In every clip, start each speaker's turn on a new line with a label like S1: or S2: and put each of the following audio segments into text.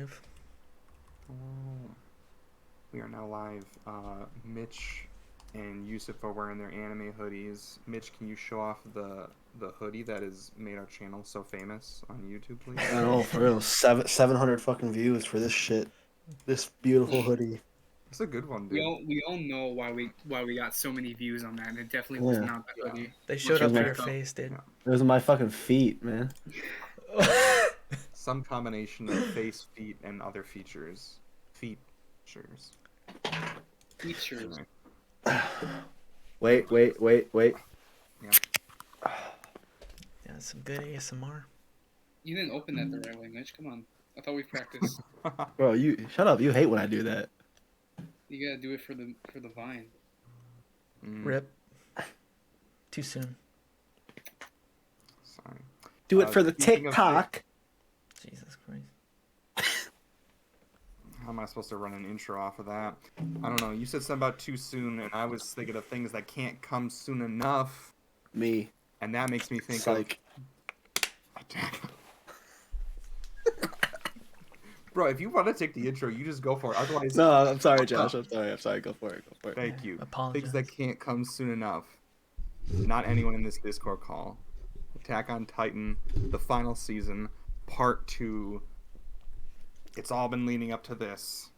S1: live.
S2: Oh, we are now live. Mitch and Yusuf are wearing their anime hoodies. Mitch, can you show off the hoodie that has made our channel so famous on YouTube, please?
S3: I know, for real. 700 fucking views for this shit. This beautiful hoodie.
S2: It's a good one,
S4: We
S2: dude.
S4: all know why we got so many views on that, and it definitely was
S3: Yeah.
S4: not that hoodie.
S1: They showed up
S4: What's
S1: for
S4: your
S1: your
S4: makeup?
S1: face, dude.
S2: Yeah.
S3: Those are my fucking feet, man.
S2: Some combination of face, feet, and other features. Features.
S4: Features.
S2: Anyway,
S3: Wait.
S1: Yeah, some good ASMR.
S4: You didn't open that the right way, Mitch. Come on. I thought we practiced.
S3: Bro, you shut up. You hate when I do that.
S4: You gotta do it for the vine.
S1: Rip. Too soon.
S2: Sorry.
S3: Do it for the
S2: speaking of
S3: TikTok.
S1: Jesus Christ.
S2: How am I supposed to run an intro off of that? I don't know. You said something about too soon, and I was thinking of things that can't come soon enough,
S3: Me.
S2: and that makes me think
S3: It's
S2: of
S3: like,
S2: Attack. Bro, if you want to take the intro, you just go for it. Otherwise,
S3: no, I'm sorry, Josh. I'm sorry. Go for it.
S2: thank you.
S1: Apologize.
S2: Things that can't come soon enough. Not anyone in this Discord call. Attack on Titan, the final season, part 2. It's all been leading up to this.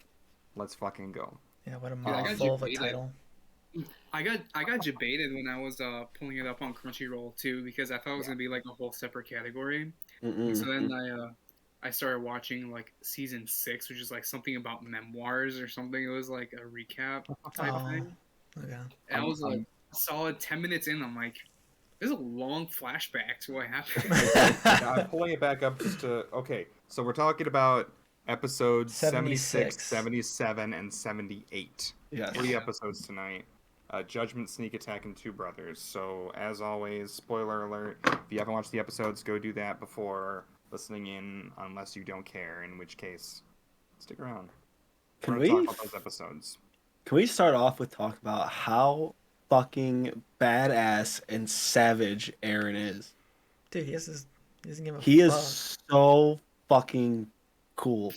S2: Let's fucking go.
S1: Yeah, what a
S4: I got
S1: mouthful of a
S4: debated.
S1: title.
S4: I got debated when I was pulling it up on Crunchyroll too, because I thought it was gonna be like a whole separate category. And so then I started watching like season 6, which is like something about memoirs or something. It was like a recap type
S1: Oh,
S4: thing.
S1: okay.
S4: And I was like a solid 10 minutes in. I'm like, this is a long flashback to what happened.
S2: Now, I'm pulling it back up just to... Okay, so we're talking about episodes 76,
S1: 76.
S2: 77, and 78.
S3: Yes.
S2: 3 episodes tonight. Judgment, Sneak Attack, and Two Brothers. So, as always, spoiler alert. If you haven't watched the episodes, go do that before listening in, unless you don't care, in which case, stick around.
S3: Can
S2: We're gonna
S3: we
S2: talk about those episodes.
S3: start off with talking about how fucking badass and savage Aaron is?
S1: Dude, he doesn't give a
S3: He
S1: fuck.
S3: is so fucking cool.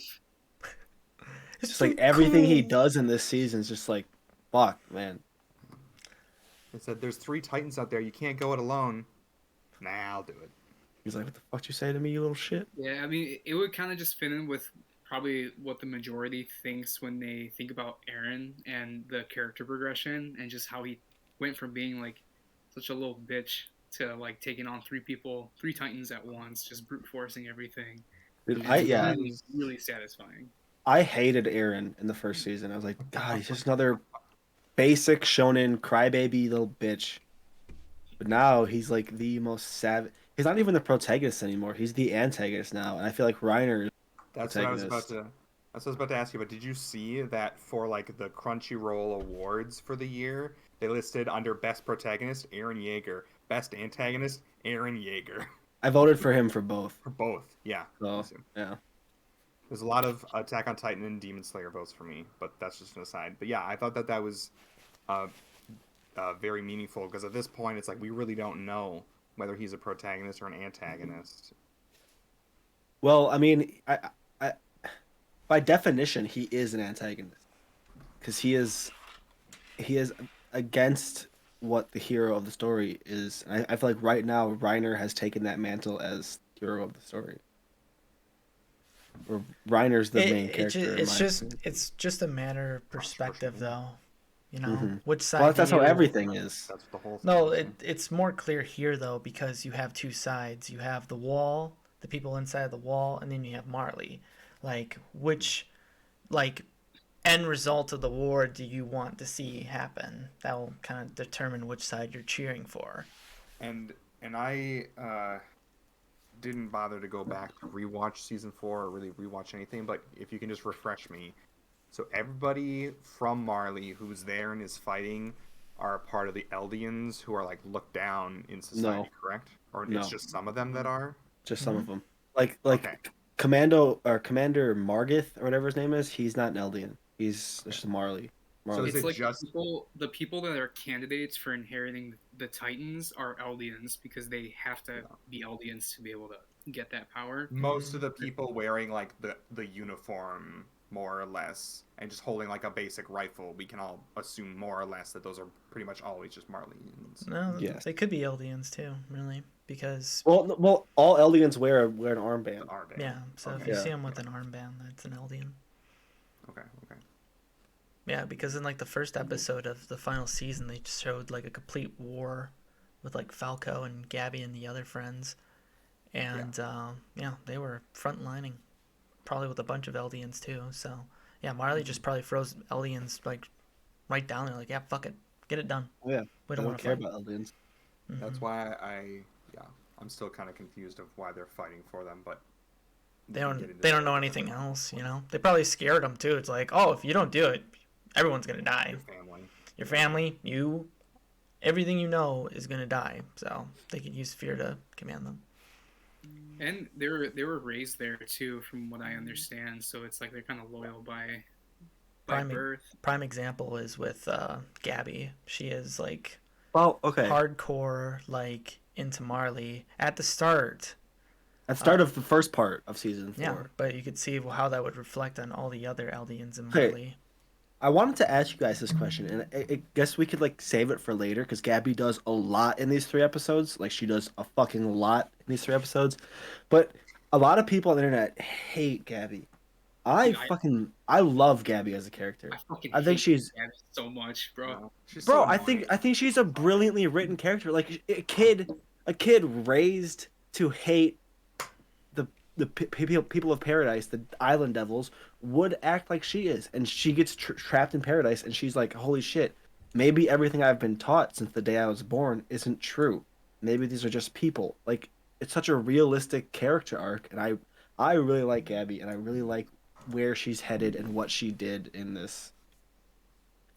S1: It's
S3: Just like
S1: so
S3: everything he
S1: cool.
S3: does in this season is just like, fuck, man.
S2: It said, there's 3 Titans out there, you can't go it alone. Nah, I'll do it.
S3: He's like, what the fuck you say to me, you little shit?
S4: Yeah, I mean, it would kind of just fit in with probably what the majority thinks when they think about Eren and the character progression and just how he went from being like such a little bitch to like taking on 3 Titans at once, just brute forcing everything.
S3: Dude,
S4: And
S3: yeah.
S4: really, really satisfying.
S3: I hated Aaron in the first season. I was like, God, he's just another basic shonen crybaby little bitch. But now he's like the most savage. He's not even the protagonist anymore. He's the antagonist now, and I feel like Reiner is
S2: That's what I was about
S3: protagonist.
S2: to. That's what I was about to ask you. But did you see that for like the Crunchyroll awards for the year, they listed under Best Protagonist Eren Yeager, Best Antagonist Eren Yeager
S3: I voted for him for both.
S2: for both. Yeah.
S3: So
S2: Listen,
S3: yeah,
S2: there's a lot of Attack on Titan and Demon Slayer votes for me, but that's just an aside. But yeah, I thought that was very meaningful because at this point, it's like we really don't know whether he's a protagonist or an antagonist.
S3: well, I mean, I by definition, he is an antagonist because he is against what the hero of the story is. And I feel like right now Reiner has taken that mantle as hero of the story. Or Reiner's the main character. in my opinion.
S1: It's just a matter of perspective, though. You know,
S3: Mhm.
S1: which side?
S3: Well, that's
S1: do
S3: how
S1: you-
S3: everything is.
S2: That's the whole thing.
S1: No, it's more clear here though because you have 2 sides. You have the wall, the people inside the wall, and then you have Marley. Like which, like, end result of the war do you want to see happen? That will kind of determine which side you're cheering for.
S2: And I didn't bother to go back to rewatch season 4 or really rewatch anything, but if you can just refresh me. So everybody from Marley who's there and is fighting are a part of the Eldians who are like looked down in society,
S3: No.
S2: correct? Or
S3: No.
S2: it's just some of them that are?
S3: Just some of
S1: Mm-hmm.
S3: them. Like
S2: Okay.
S3: Commander Margith or whatever his name is. He's not an Eldian. He's just a Marley.
S2: So
S3: Marley.
S2: is
S4: It's
S2: it
S4: like
S2: just-
S4: the people that are candidates for inheriting the Titans are Eldians because they have to be Eldians to be able to get that power.
S2: Most of the people wearing like the uniform more or less and just holding like a basic rifle, we can all assume more or less that those are pretty much always just Marleans.
S1: No,
S3: Yes.
S1: they could be Eldians too, really, because
S3: Well, all Eldians wear an armband.
S2: Armband.
S1: yeah. So if
S2: Okay.
S1: you
S3: Yeah.
S1: see them with an armband, that's an Eldian.
S2: Okay.
S1: Yeah, because in like the first episode of the final season, they just showed like a complete war with like Falco and Gabby and the other friends, and yeah, they were frontlining, probably with a bunch of Eldians too. So yeah, Marley just probably froze Eldians like right down there, like yeah, fuck it, get it done.
S3: Oh, yeah.
S1: We
S3: I
S1: don't
S3: don't
S1: want to
S3: care
S1: fight.
S3: about Eldians.
S2: That's why I'm still kind of confused of why they're fighting for them, but
S1: They
S2: we can get into
S1: don't
S2: that
S1: know
S2: later.
S1: anything else, you know. They probably scared them too. It's like, oh, if you don't do it, everyone's gonna die.
S2: Your family.
S1: Your family, you, everything you know is gonna die. So they could use fear to command them.
S4: And they were raised there too, from what I understand. So it's like they're kind of loyal by
S1: Prime-
S4: birth.
S1: Prime example is with Gabby. She is like
S3: Well, okay.
S1: hardcore, like into Marley at the start.
S3: At the start of the first part of season 4.
S1: Yeah, but you could see how that would reflect on all the other Eldians in
S3: Okay.
S1: Marley.
S3: I wanted to ask you guys this question, and I guess we could like save it for later because Gabby does a lot in these 3 episodes. Like she does a fucking lot in these 3 episodes, but a lot of people on the internet hate Gabby. I love Gabby as a character. I think
S4: hate
S3: she's
S4: Gabby so much, bro.
S2: No, she's
S3: bro.
S2: so
S3: I
S2: annoying.
S3: think she's a brilliantly written character. Like a kid raised to hate the people of paradise, the island devils, would act like she is, and she gets trapped in paradise, and she's like, holy shit, maybe everything I've been taught since the day I was born isn't true. Maybe these are just people. Like, it's such a realistic character arc, and I really like Gabby, and I really like where she's headed and what she did in this.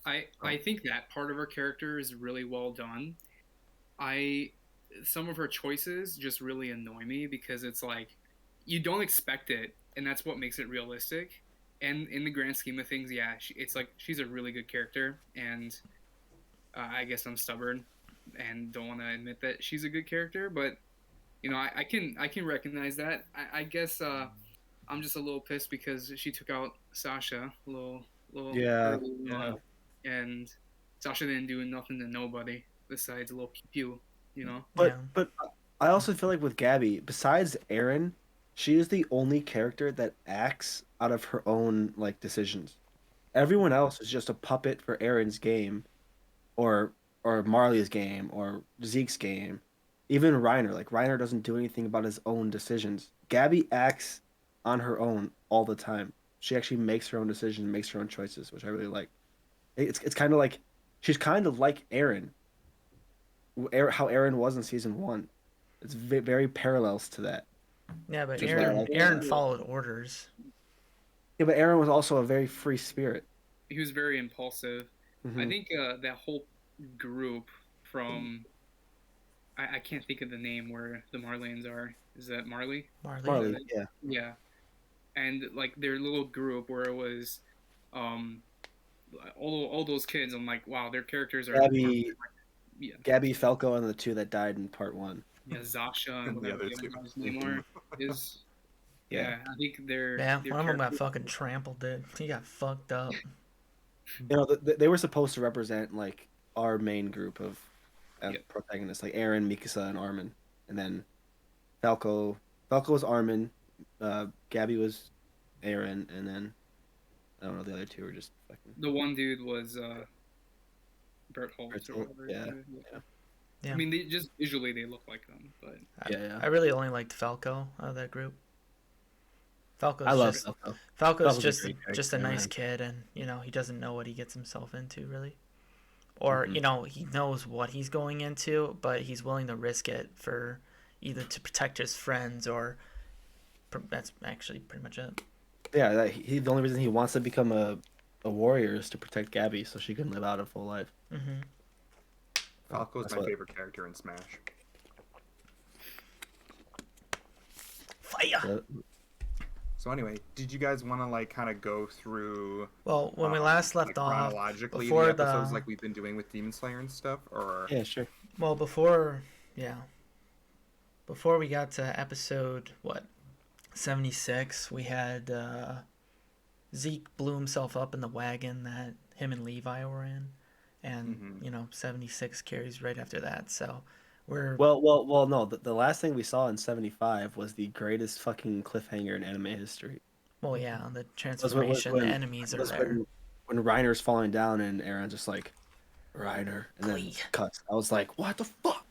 S4: I think that part of her character is really well done. Some of her choices just really annoy me because it's like you don't expect it, and that's what makes it realistic. And in the grand scheme of things, yeah, it's like she's a really good character, and I guess I'm stubborn and don't want to admit that she's a good character, but you know, I can recognize that. I guess I'm just a little pissed because she took out Sasha a little
S3: Yeah,
S4: early on, and Sasha didn't do nothing to nobody besides a little pew, you know.
S3: But
S1: Yeah.
S3: but I also feel like with Gabby, besides Aaron, she is the only character that acts out of her own like decisions. Everyone else is just a puppet for Aaron's game, or Marley's game, or Zeke's game. Even Reiner, like Reiner doesn't do anything about his own decisions. Gabby acts on her own all the time. She actually makes her own decisions, makes her own choices, which I really like. It's kind of like she's kind of like Aaron. How Aaron was in season 1. It's very parallels to that.
S1: Yeah, but
S3: Just what I
S1: Aaron
S3: like.
S1: Aaron followed orders.
S3: Yeah, but Aaron was also a very free spirit.
S4: He was very impulsive. I
S3: Mhm.
S4: think that whole group from I can't think of the name where the Marleyans are. Is that Marley?
S3: Marley, yeah.
S4: Yeah, and like their little group where it was, all those kids. I'm like, wow, their characters are yeah,
S3: Gabby, Falco, and the 2 that died in part 1.
S4: yeah, Zasha and
S2: And the
S4: whatever
S2: other
S4: the
S2: two.
S4: other guys' name are is. Yeah, I think they're.
S1: Yeah,
S4: their
S1: one of them got
S4: characters-
S1: fucking trampled, dude. He got fucked up.
S3: You know, they were supposed to represent like our main group of
S4: Yep.
S3: protagonists, like Aaron, Mikasa, and Armin, and then Falco was Armin, Gabby was Aaron, and then I don't know, the other 2 were just fucking.
S4: The one dude was Bert Holtz or
S3: Bertolt,
S4: whatever.
S3: yeah.
S1: Yeah.
S4: I mean, they just visually they look like them, but
S3: Yeah.
S1: I really only liked Falco out of that group. Falco's
S3: I love
S1: just,
S3: Falco.
S1: Falco's
S3: Falco's a
S1: just
S3: great
S1: just a
S3: character,
S1: nice
S3: man.
S1: kid, and you know he doesn't know what he gets himself into really, or
S3: Mhm.
S1: you know he knows what he's going into, but he's willing to risk it for either to protect his friends or that's actually pretty much it.
S3: Yeah, the only reason he wants to become a warrior is to protect Gabby so she can live out a full life.
S1: Hmm.
S2: Falco's
S3: That's
S2: my
S3: what-
S2: favorite character in Smash.
S1: Fire.
S3: So-
S2: So anyway, did you guys want to like kind of go through
S1: Well, when we last left
S2: like,
S1: off,
S2: chronologically
S1: before
S2: the episodes
S1: the-
S2: like we've been doing with Demon Slayer and stuff, or
S3: yeah, sure.
S1: well before yeah, before we got to episode, what, 76, we had Zeke blew himself up in the wagon that him and Levi were in. And, 76 carries right after that. So we're.
S3: Well. No, the last thing we saw in 75 was the greatest fucking cliffhanger in anime history.
S1: Well, yeah, the
S3: Was
S1: transformation, the enemies are
S3: was
S1: there.
S3: when Reiner's falling down and Aaron's just like, Reiner, and then
S1: Glee.
S3: cuts. I was like, what the fuck?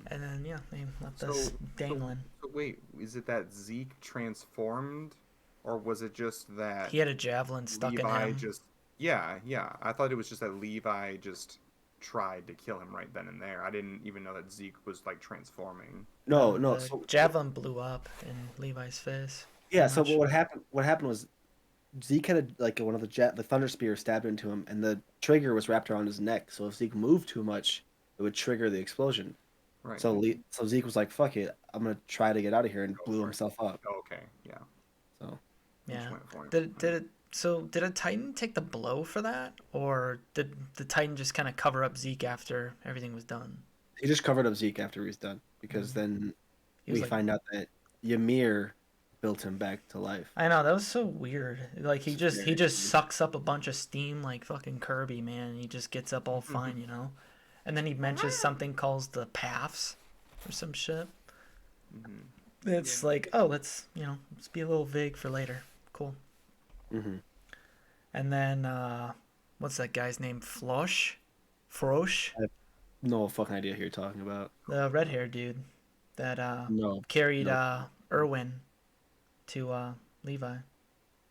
S1: And then, yeah, they left us dangling.
S2: So wait, is it that Zeke transformed, or was it just that
S1: He had a javelin stuck
S2: Levi
S1: in him.
S2: just? Yeah. I thought it was just that Levi just tried to kill him right then and there. I didn't even know that Zeke was like transforming.
S3: No.
S1: The
S3: So
S1: javelin blew up in Levi's face.
S3: yeah.
S1: I'm
S3: So
S1: not sure.
S3: what happened was Zeke had like one of the thunder spear stabbed into him, and the trigger was wrapped around his neck. So if Zeke moved too much, it would trigger the explosion.
S2: Right.
S3: So Zeke was like, "Fuck it, I'm gonna try to get out of here," and blew
S2: for it.
S3: himself up.
S2: Oh, okay. Yeah.
S3: So
S1: Yeah.
S2: Just went for it.
S1: Did a Titan take the blow for that, or did the Titan just kind of cover up Zeke after everything was done?
S3: he just covered up Zeke after he was done, because then
S1: He was
S3: we
S1: like,
S3: find out that Ymir built him back to life.
S1: I know, that was so weird. Like he
S3: It's
S1: just
S3: very weird.
S1: sucks up a bunch of steam like fucking Kirby, man. And he just gets up all fine, you know. And then he mentions something calls the paths or some shit. It's
S4: Yeah.
S1: like, oh, let's be a little vague for later. Cool.
S3: Hmm.
S1: And then what's that guy's name? Frosch?
S3: No fucking idea who you're talking about.
S1: The red hair dude that
S3: No,
S1: carried
S3: no.
S1: Erwin to Levi.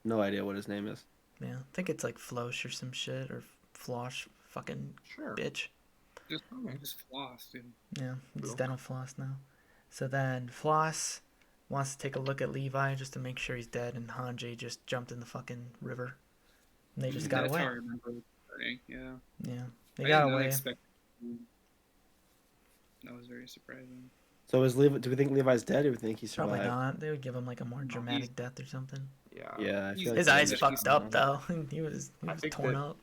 S3: no idea what his name is.
S1: Yeah, I think it's like Flosh or some shit, or Flosh, fucking
S2: Sure.
S1: bitch.
S4: Just floss, dude.
S1: Yeah, it's
S2: Cool.
S1: dental floss now. So then Floss wants to take a look at Levi just to make sure he's dead, and Hanji just jumped in the fucking river. And they just got
S4: That's
S1: away.
S4: how I remember it starting. Yeah.
S1: Yeah, they
S4: I
S1: got
S4: did not
S1: away.
S4: expect. That was very surprising.
S3: So is Levi? Do we think Levi's dead, or do we think he
S1: Probably
S3: survived?
S1: not. They would give him like a more
S4: No,
S1: dramatic death or something.
S2: Yeah.
S3: Yeah, I
S4: He's-
S3: feel like
S1: His
S3: he
S1: eyes
S3: was-
S1: fucked up though. he was
S2: I think
S1: torn
S2: that-
S1: up.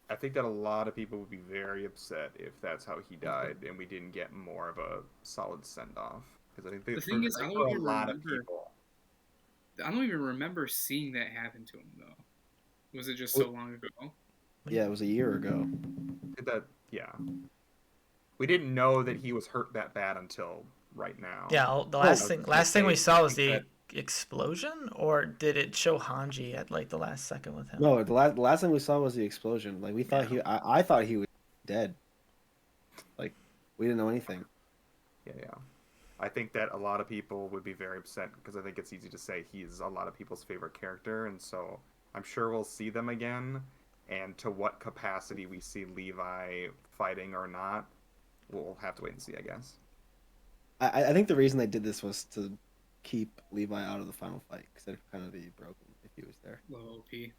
S2: I think that a lot of people would be very upset if that's how he died and we didn't get more of a solid send off. Because I think
S4: The thing is, I don't
S2: for a
S4: even
S2: lot of
S4: remember-
S2: people.
S4: I don't even remember seeing that happen to him though. Was it just so long ago?
S3: Yeah, it was a year ago.
S2: Yeah. We didn't know that he was hurt that bad until right now.
S1: Yeah, the last thing we saw was the explosion, or did it show Hanji at like the last second with him?
S3: No, the last thing we saw was the explosion. Like we thought I thought he was dead. Like we didn't know anything.
S2: Yeah. I think that a lot of people would be very upset because I think it's easy to say he's a lot of people's favorite character, and so I'm sure we'll see them again. And to what capacity we see Levi fighting or not, we'll have to wait and see, I guess.
S3: I think the reason they did this was to keep Levi out of the final fight, because it'd kind of be broken if he was there.
S4: Low OP.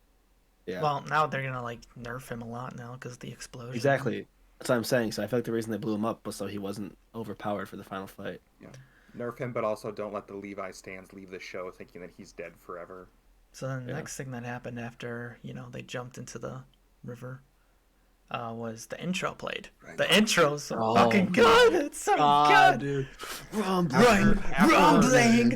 S3: Yeah,
S1: Well, now they're gonna like nerf him a lot now because of the explosion.
S3: exactly. That's what I'm saying. So I feel like the reason they blew him up was so he wasn't overpowered for the final fight.
S2: Nerf him, but also don't let the Levi stands leave the show thinking that he's dead forever.
S1: So then the
S3: Yeah.
S1: next thing that happened after they jumped into the river was the intro played. The intro's so
S3: Oh
S1: fucking
S3: my
S1: good. It's so good.
S3: dude.
S1: Rumbling, rumbling.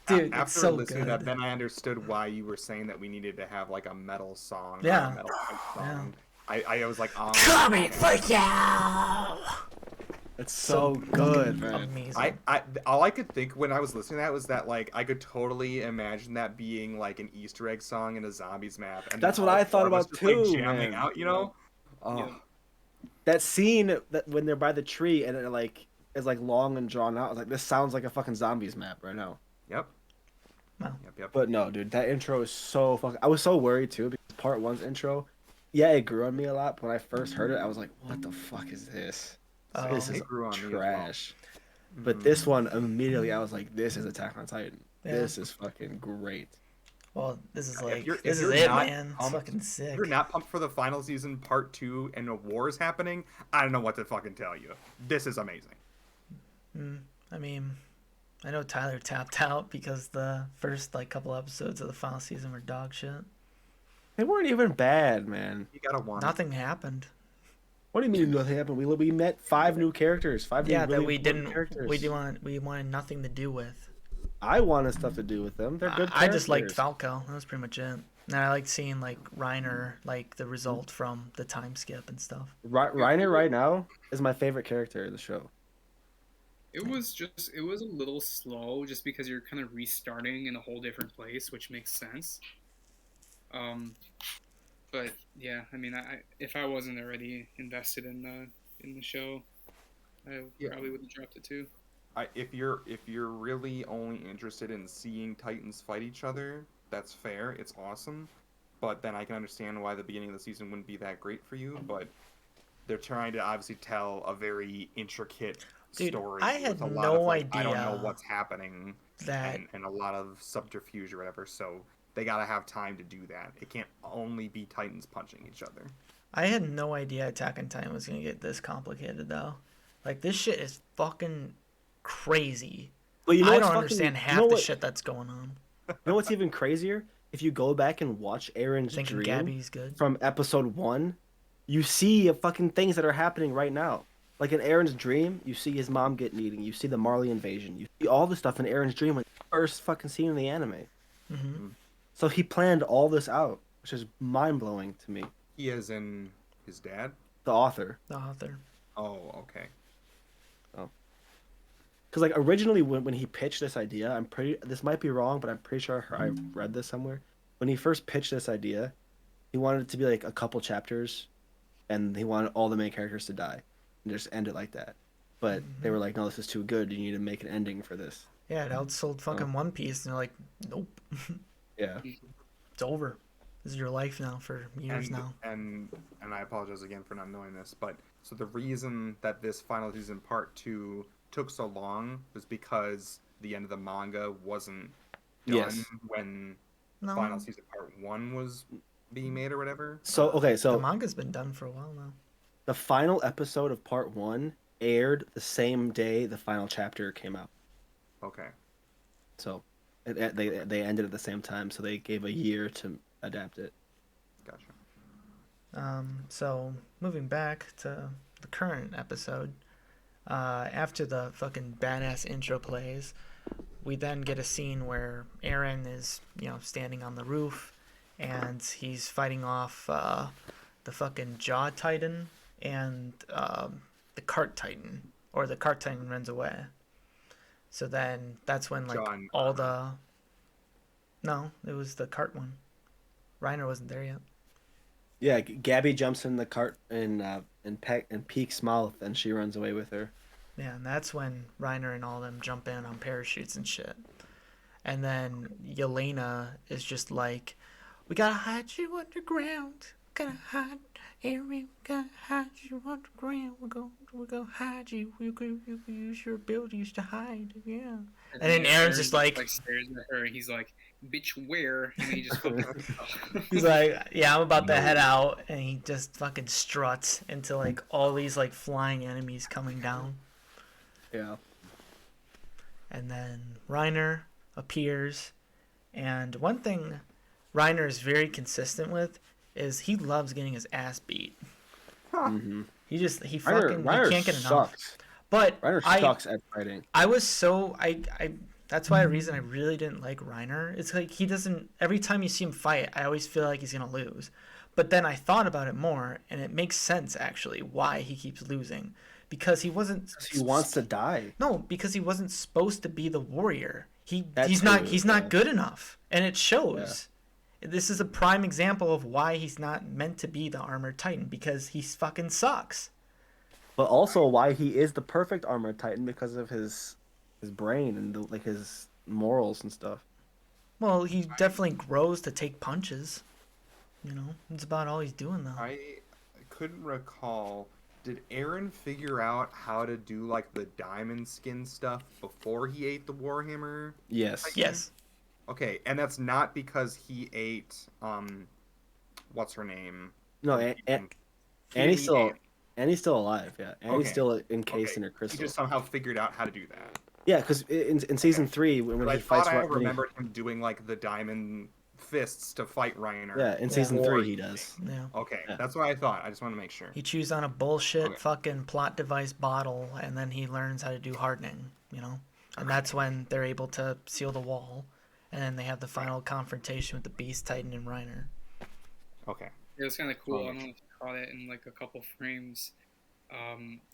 S1: Dude,
S2: After
S1: it's so
S2: listening to that,
S1: good.
S2: then I understood why you were saying that we needed to have like a metal song.
S1: Yeah.
S2: Or a metal punk song. I was like, oh,
S1: Coming for you.
S3: It's so good, man.
S1: Amazing.
S2: I all I could think when I was listening to that was that like I could totally imagine that being like an Easter egg song in a zombies map. And
S3: That's
S2: then
S3: what
S2: all
S3: I
S2: four
S3: thought
S2: of us
S3: about
S2: just, like,
S3: too,
S2: jamming
S3: man.
S2: out, you know. Oh,
S4: Yeah.
S3: That scene that when they're by the tree and it like is like long and drawn out. I was like, this sounds like a fucking zombies map right now.
S2: yep.
S1: Wow.
S2: Yep.
S3: But no, dude, that intro is so fucking. I was so worried too because part one's intro, yeah, it grew on me a lot. But when I first heard it, I was like, what the fuck is this?
S1: Oh.
S3: This is
S2: It grew on me as well.
S3: trash. But
S2: Mhm.
S3: this one immediately, I was like, this is Attack on Titan.
S1: Yeah.
S3: This is fucking great.
S1: Well, this is
S2: If
S1: like
S2: you're- if
S1: this is
S2: you're
S1: it,
S2: not
S1: man. It's
S2: pumped-
S1: fucking sick.
S2: If you're not pumped for the final season, part 2, and a war is happening, I don't know what to fucking tell you. This is amazing.
S1: I mean, I know Tyler tapped out because the first like couple episodes of the final season were dog shit.
S3: They weren't even bad, man.
S2: You gotta want it.
S1: Nothing happened.
S3: What do you mean nothing happened? We met 5 new characters. 5
S1: Yeah,
S3: new
S1: that
S3: really
S1: we
S3: important
S1: didn't.
S3: characters.
S1: We wanted nothing to do with.
S3: I wanted stuff to do with them. They're good
S1: I just liked
S3: characters.
S1: Falco. That was pretty much it. And I liked seeing like Reiner, like the result from the time skip and stuff.
S3: Reiner right now is my favorite character in the show.
S4: It was a little slow just because you're kind of restarting in a whole different place, which makes sense. But yeah, I mean, I if I wasn't already invested in the show, I
S2: Yeah.
S4: probably would have dropped it too.
S2: If you're really only interested in seeing Titans fight each other, that's fair. It's awesome. But then I can understand why the beginning of the season wouldn't be that great for you. But they're trying to obviously tell a very intricate
S1: Dude,
S2: story.
S1: I had
S2: with a lot
S1: no
S2: of, like, I don't
S1: idea
S2: know what's happening
S1: That
S2: and a lot of subterfuge or whatever. So they gotta have time to do that. It can't only be Titans punching each other.
S1: I had no idea Attack on Titan was gonna get this complicated though. Like this shit is fucking crazy.
S3: But you know
S1: I
S3: what's
S1: don't
S3: fucking-
S1: understand
S3: you
S1: half
S3: know
S1: the
S3: what-
S1: shit that's going on.
S3: You know what's even crazier? If you go back and watch Aaron's
S1: Thinking
S3: dream
S1: Gabby's good.
S3: from episode 1, you see fucking things that are happening right now. Like in Aaron's dream, you see his mom getting eaten. You see the Marley invasion. You see all the stuff in Aaron's dream, like the first fucking scene in the anime.
S1: Hmm.
S3: So he planned all this out, which is mind blowing to me.
S2: He is in his dad.
S3: The author,
S1: The author.
S2: Oh, okay.
S3: because like originally when he pitched this idea, this might be wrong, but I'm pretty sure I read this somewhere. When he first pitched this idea, he wanted it to be like a couple chapters, and he wanted all the main characters to die, and just end it like that. But they were like, "No, this is too good. You need to make an ending for this."
S1: Yeah, it outsold fucking One Piece, and they're like, nope,
S3: Yeah.
S1: it's over. This is your life now for years
S2: and,
S1: now.
S2: And I apologize again for not knowing this, but so the reason that this final season part 2 took so long was because the end of the manga wasn't done
S3: Yes.
S2: when
S1: No,
S2: final season part 1 was being made or whatever.
S3: So okay,
S1: the
S3: so
S1: manga's been done for a while now.
S3: the final episode of part 1 aired the same day the final chapter came out.
S2: Okay.
S3: So they ended at the same time. So they gave a year to adapt it.
S2: Gotcha.
S1: So moving back to the current episode, after the fucking badass intro plays, we then get a scene where Aaron is, standing on the roof, and he's fighting off the fucking Jaw Titan and the Cart Titan, or the Cart Titan runs away. So then that's when like
S2: John
S1: all the no, it was the cart one. Reiner wasn't there yet.
S3: Yeah, Gabby jumps in the cart in Peek's mouth, and she runs away with her.
S1: Yeah, and that's when Reiner and all them jump in on parachutes and shit. And then Yelena is just like, "We gotta hide you underground. Gotta hide, Aaron. We gotta hide you underground. We're gonna hide you. You use your abilities to hide. Yeah." And then Aaron's just like
S4: stares at her, and he's like, "Bitch, where?" And he just fucking.
S1: he's like, "Yeah, I'm about to head out," and he just fucking struts into like all these like flying enemies coming down.
S3: Yeah.
S1: And then Reiner appears, and one thing Reiner is very consistent with is he loves getting his ass beat.
S3: Mm-hmm.
S1: He
S3: Reiner
S1: can't get enough.
S3: sucks.
S1: But
S3: Reiner sucks at fighting.
S1: I was so I that's why a reason I really didn't like Reiner. It's like he doesn't, every time you see him fight, I always feel like he's gonna lose. But then I thought about it more, and it makes sense actually why he keeps losing. Because he wasn't.
S3: He wants to die.
S1: No, because he wasn't supposed to be the warrior. He's
S3: Too,
S1: not good enough, and it shows. This is a prime example of why he's not meant to be the armored titan, because he fucking sucks.
S3: But also why he is the perfect armored titan, because of his brain and his morals and stuff.
S1: Well, he definitely grows to take punches. That's about all he's doing though.
S2: I couldn't recall. Did Aaron figure out how to do like the diamond skin stuff before he ate the Warhammer?
S3: Yes.
S1: Yes.
S2: Okay, and that's not because he ate what's her name?
S3: No,
S2: He
S3: Annie's
S2: didn't eat
S3: Annie's still alive. Yeah, Annie's
S2: Okay.
S3: still encased
S2: Okay.
S3: in her
S2: He
S3: crystal.
S2: just somehow figured out how to do that.
S3: Yeah, because in season 3 when
S2: But I
S3: he fights,
S2: thought I
S3: when he-
S2: remembered him doing like the diamond fists to fight Reiner.
S3: Yeah, in
S1: Yeah.
S3: season
S2: Or
S3: 3 he
S2: anything.
S3: does.
S1: Yeah.
S2: Okay,
S3: Yeah.
S2: that's what I thought. I just want to make sure.
S1: He chews on a bullshit
S2: Okay.
S1: fucking plot device bottle, and then he learns how to do hardening, you know? And that's when they're able to seal the wall. And then they have the final confrontation with the Beast Titan and Reiner.
S2: Okay.
S4: It was kind of cool. I
S2: Oh.
S4: don't know if you caught it in like a couple frames.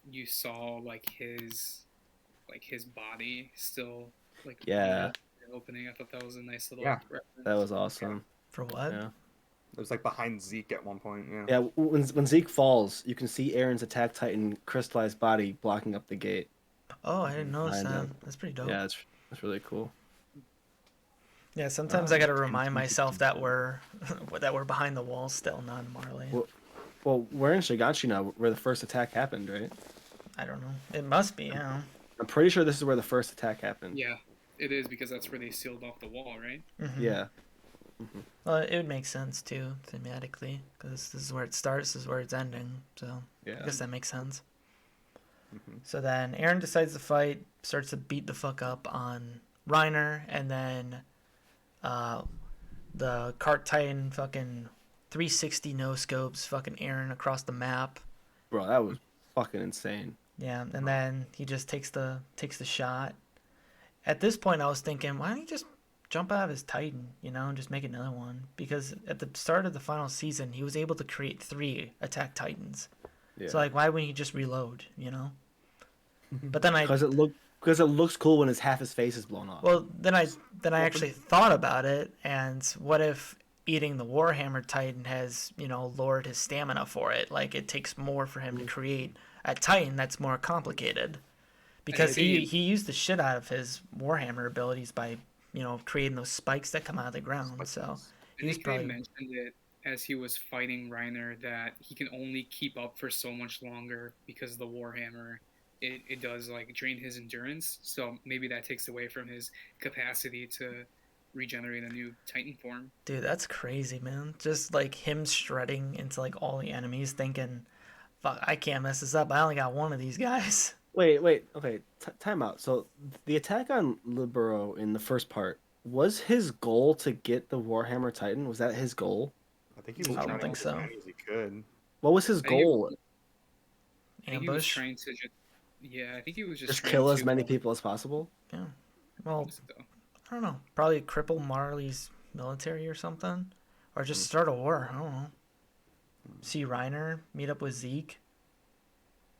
S4: You saw like his body still like
S3: Yeah.
S4: opening. I thought that was a nice little
S2: Yeah.
S4: reference.
S3: That was awesome.
S1: For what?
S3: Yeah.
S2: It was like behind Zeke at one point. Yeah.
S3: Yeah, when Zeke falls, you can see Aaron's Attack Titan crystallized body blocking up the gate.
S1: Oh, I didn't notice
S3: Behind
S1: that.
S3: him.
S1: That's pretty dope.
S3: Yeah, that's really cool.
S1: Yeah, sometimes I gotta remind myself that we're that we're behind the wall still, not in Marley.
S3: Well, we're in Shiganshina where the first attack happened, right?
S1: I don't know. It must be, yeah.
S3: I'm pretty sure this is where the first attack happened.
S4: Yeah, it is because that's where they sealed off the wall, right?
S1: Mhm.
S3: Yeah.
S1: Well, it would make sense too, thematically, because this is where it starts, this is where it's ending. So I
S3: Yeah.
S1: guess that makes sense.
S2: Mhm.
S1: So then Aaron decides to fight, starts to beat the fuck up on Reiner, and then the Cart Titan fucking 360 no scopes fucking Aaron across the map.
S3: Bro, that was fucking insane.
S1: Yeah, and then he just takes the shot. At this point, I was thinking, why don't he just jump out of his Titan, you know, and just make another one? Because at the start of the final season, he was able to create 3 attack Titans.
S3: Yeah.
S1: So like, why wouldn't he just reload, you know? But then
S3: Because it looks cool when half his face is blown off.
S1: then I actually thought about it, and what if eating the Warhammer Titan has, you know, lowered his stamina for it? Like, it takes more for him to create a Titan that's more complicated. Because he used the shit out of his Warhammer abilities by, you know, creating those spikes that come out of the ground. So
S4: I
S1: he's
S4: think they
S1: probably
S4: mentioned it as he was fighting Reiner that he can only keep up for so much longer because the Warhammer it does like drain his endurance. So maybe that takes away from his capacity to regenerate a new Titan form.
S1: dude, that's crazy, man. Just like him shredding into like all the enemies, thinking, "Fuck, I can't mess this up. I only got one of these guys."
S3: Wait, okay, time out. So the attack on Libero in the first part, was his goal to get the Warhammer Titan? Was that his goal?
S2: I think he was
S1: I don't
S2: trying to
S1: think
S2: get
S1: so.
S2: as many as he could.
S3: What was his
S4: I think it-
S3: goal?
S4: I think he was
S1: Ambush.
S4: trying to I think he was just
S3: Just
S4: trying
S3: kill as
S4: to,
S3: many people as possible?
S1: Yeah. Well,
S4: so,
S1: I don't know. Probably cripple Marley's military or something, or just start a war. I don't know. See Reiner, meet up with Zeke.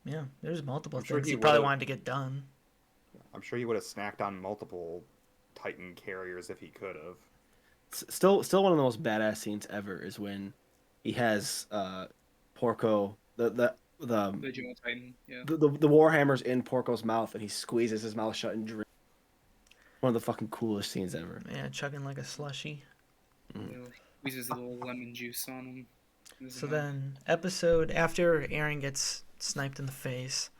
S1: Yeah, there's multiple
S2: I'm sure
S1: things
S2: he
S1: he probably
S2: would've-
S1: wanted to get done.
S2: I'm sure he would have snacked on multiple Titan carriers if he could have.
S3: Still one of the most badass scenes ever is when he has Porco the
S4: Joe Titan. Yeah.
S3: the Warhammer's in Porco's mouth and he squeezes his mouth shut and drinks. One of the fucking coolest scenes ever.
S1: Yeah, chugging like a slushy.
S4: Squeezes a little lemon juice on him.
S1: So then, episode after Aaron gets sniped in the face,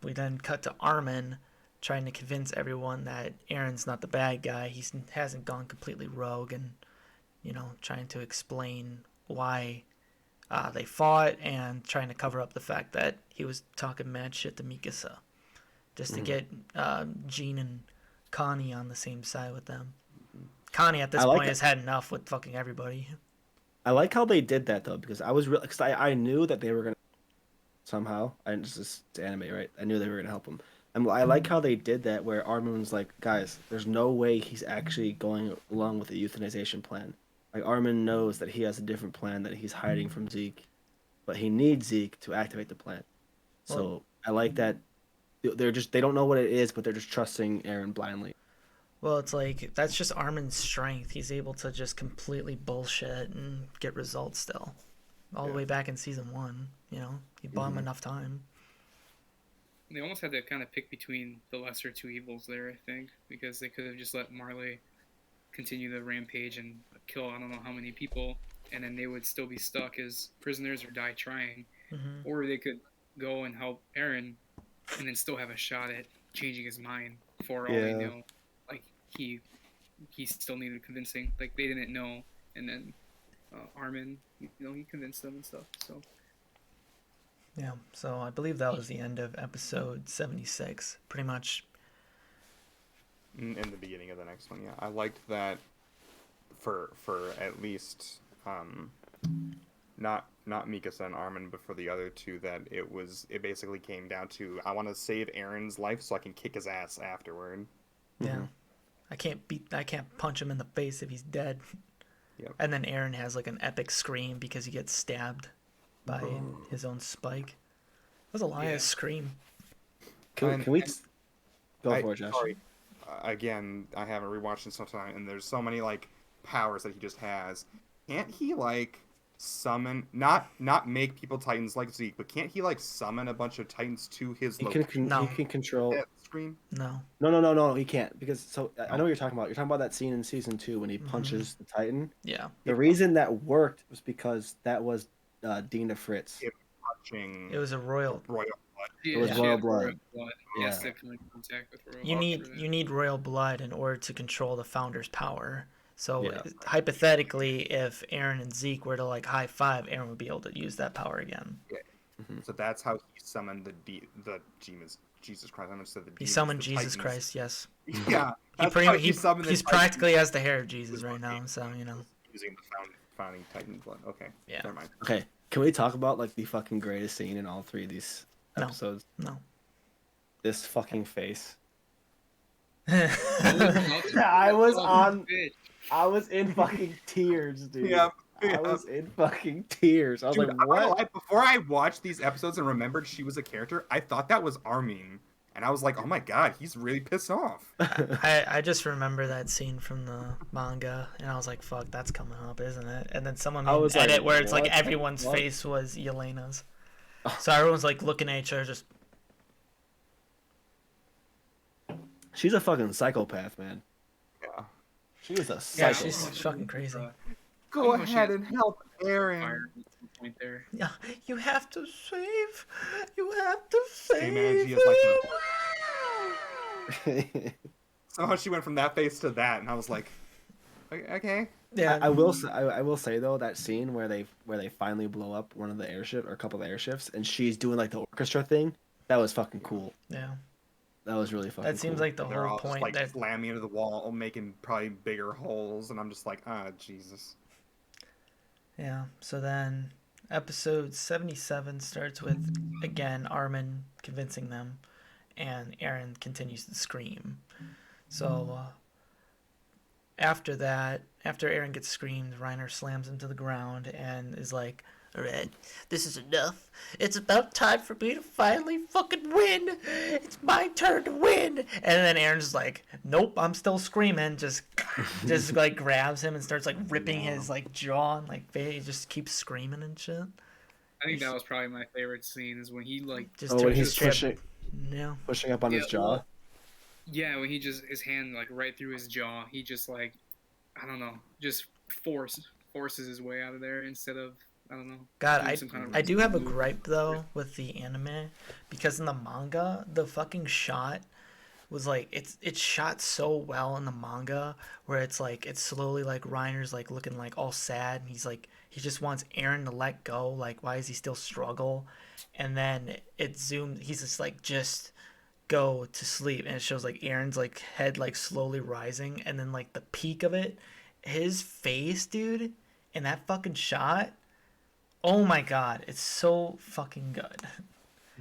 S1: we then cut to Armin trying to convince everyone that Aaron's not the bad guy. He hasn't gone completely rogue, and you know, trying to explain why they fought and trying to cover up the fact that he was talking mad shit to Mikasa, just to get Jean and Connie on the same side with them. Connie at this
S3: I like
S1: point
S3: it.
S1: has had enough with fucking everybody.
S3: I like how they did that though because I was real because I knew that they were gonna somehow. I just anime, right? I knew they were gonna help him. And I like how they did that where Armin was like, guys, there's no way he's actually going along with the euthanization plan. Like Armin knows that he has a different plan that he's hiding from Zeke, but he needs Zeke to activate the plan. So
S1: Well-
S3: I like that they don't know what it is, but they're just trusting Aaron blindly.
S1: Well, it's like that's just Armin's strength. He's able to just completely bullshit and get results still. All the way back in season 1, you know, he bought him enough time.
S4: They almost had to kind of pick between the lesser two evils there, I think, because they could have just let Marley continue the rampage and kill I don't know how many people, and then they would still be stuck as prisoners or die trying.
S1: Hmm.
S4: Or they could go and help Aaron and then still have a shot at changing his mind for all they
S3: Yeah.
S4: know. Like, he still needed convincing. Like, they didn't know, and then Armin, you know, he convinced them and stuff, so...
S1: Yeah, so I believe that was the end of episode 76. Pretty much.
S2: In the beginning of the next one, yeah. I liked that for at least not Mikasa and Armin, but for the other two, that it basically came down to, I want to save Aaron's life so I can kick his ass afterward.
S1: Yeah.
S3: Mhm.
S1: I can't punch him in the face if he's dead.
S2: Yep.
S1: And then Aaron has like an epic scream because he gets stabbed by his own spike. That was a lion
S4: Yeah.
S1: scream.
S3: Can we go for it, Josh?
S2: Sorry. Again, I haven't rewatched in some time, and there's so many like powers that he just has. Can't he like summon, not make people Titans like Zeke, but can't he like summon a bunch of Titans to his
S3: He
S2: location?
S1: No.
S3: he can control.
S2: That screen?
S1: No.
S3: No, he can't, because I know what you're talking about. You're talking about that scene in season 2 when he
S1: Mm-hmm.
S3: punches the Titan.
S1: Yeah.
S3: The reason that worked was because that was Dina Fritz.
S2: Yeah. Touching
S1: It was a royal.
S2: royal blood.
S4: Yeah,
S3: was
S4: she
S3: royal
S4: had
S3: blood.
S4: He has
S3: Yeah.
S4: to come in contact with royal
S1: You
S4: blood
S1: need
S4: for that.
S1: you need royal blood in order to control the founder's power. So
S3: Yeah.
S1: hypothetically, if Aaron and Zeke were to like high five, Aaron would be able to use that power again.
S2: So that's how he summoned the Jesus Christ. I almost said the
S1: He
S2: demons,
S1: summoned
S2: the
S1: Jesus
S2: Titans.
S1: Christ. Yes.
S2: Yeah.
S1: He
S2: that's
S1: pretty
S2: how
S1: he,
S2: summoned the
S1: he's
S2: Titans
S1: practically has the hair of Jesus right now. So you know.
S2: using the founding Titan blood. Okay.
S1: Yeah.
S2: Never mind.
S3: Okay, can we talk about like the fucking greatest scene in all 3 of these
S1: No.
S3: episodes?
S1: No.
S3: This fucking face.
S4: I
S3: I was
S4: Oh,
S3: on-
S4: bitch.
S3: I was in fucking tears, dude.
S2: Yeah.
S3: I was in fucking tears. I was
S2: Dude,
S3: like,
S2: I'm not gonna
S3: what?
S2: lie, before I watched these episodes and remembered she was a character, I thought that was Armin. And I was like, oh my god, he's really pissed off.
S1: I just remember that scene from the manga, and I was like, "Fuck, that's coming up, isn't it?" And then someone
S3: I
S1: made an
S3: was like,
S1: edit where it's like
S3: what the
S1: everyone's
S3: fuck?
S1: face was Yelena's, so everyone's like looking at each other, just
S3: She's a fucking psychopath, man.
S2: Yeah.
S3: She is a
S1: yeah,
S3: psychopath.
S1: she's fucking crazy.
S2: Go
S4: Oh, she-
S2: ahead and help Aaron.
S4: Fire at some point there.
S1: Yeah, you have to save.
S2: Hey man, she is like somehow she went from that face to that, and I was like, okay.
S1: Yeah,
S3: I will say, I will say though, that scene where they finally blow up one of the airship or a couple of airships, and she's doing like the orchestra thing. That was fucking cool.
S1: yeah.
S3: That was really fucking.
S1: That seems
S3: cool.
S1: like the
S2: They're
S1: whole
S2: all just
S1: point.
S2: like
S1: That
S2: slamming into the wall, making probably bigger holes, and I'm just like, Jesus.
S1: yeah. So then, episode 77 starts with again Armin convincing them, and Aaron continues to scream. So after that, after Aaron gets screamed, Reiner slams him to the ground and is like, "All right, this is enough. It's about time for me to finally fucking win. It's my turn to win." And then Aaron's like, "Nope, I'm still screaming." Just like grabs him and starts like ripping his like jaw and like he just keeps screaming and shit.
S4: I think that was probably my favorite scene is when he like
S1: Just
S3: Oh, when
S1: turns
S3: he's
S1: his strip.
S3: pushing up on his
S4: Yeah,
S3: jaw.
S4: well, yeah, when he just his hand like right through his jaw, he just like I don't know, just forces his way out of there instead of I don't know.
S1: God,
S4: doing some kind of
S1: I do have a
S4: move.
S1: gripe though with the anime because in the manga the fucking shot was like it's shot so well in the manga where it's like it's slowly like Reiner's like looking like all sad and he's like he just wants Aaron to let go, like why is he still struggle, and then it zoomed he's just like just go to sleep and it shows like Aaron's like head like slowly rising and then like the peak of it, his face, dude, in that fucking shot. Oh my god, it's so fucking good.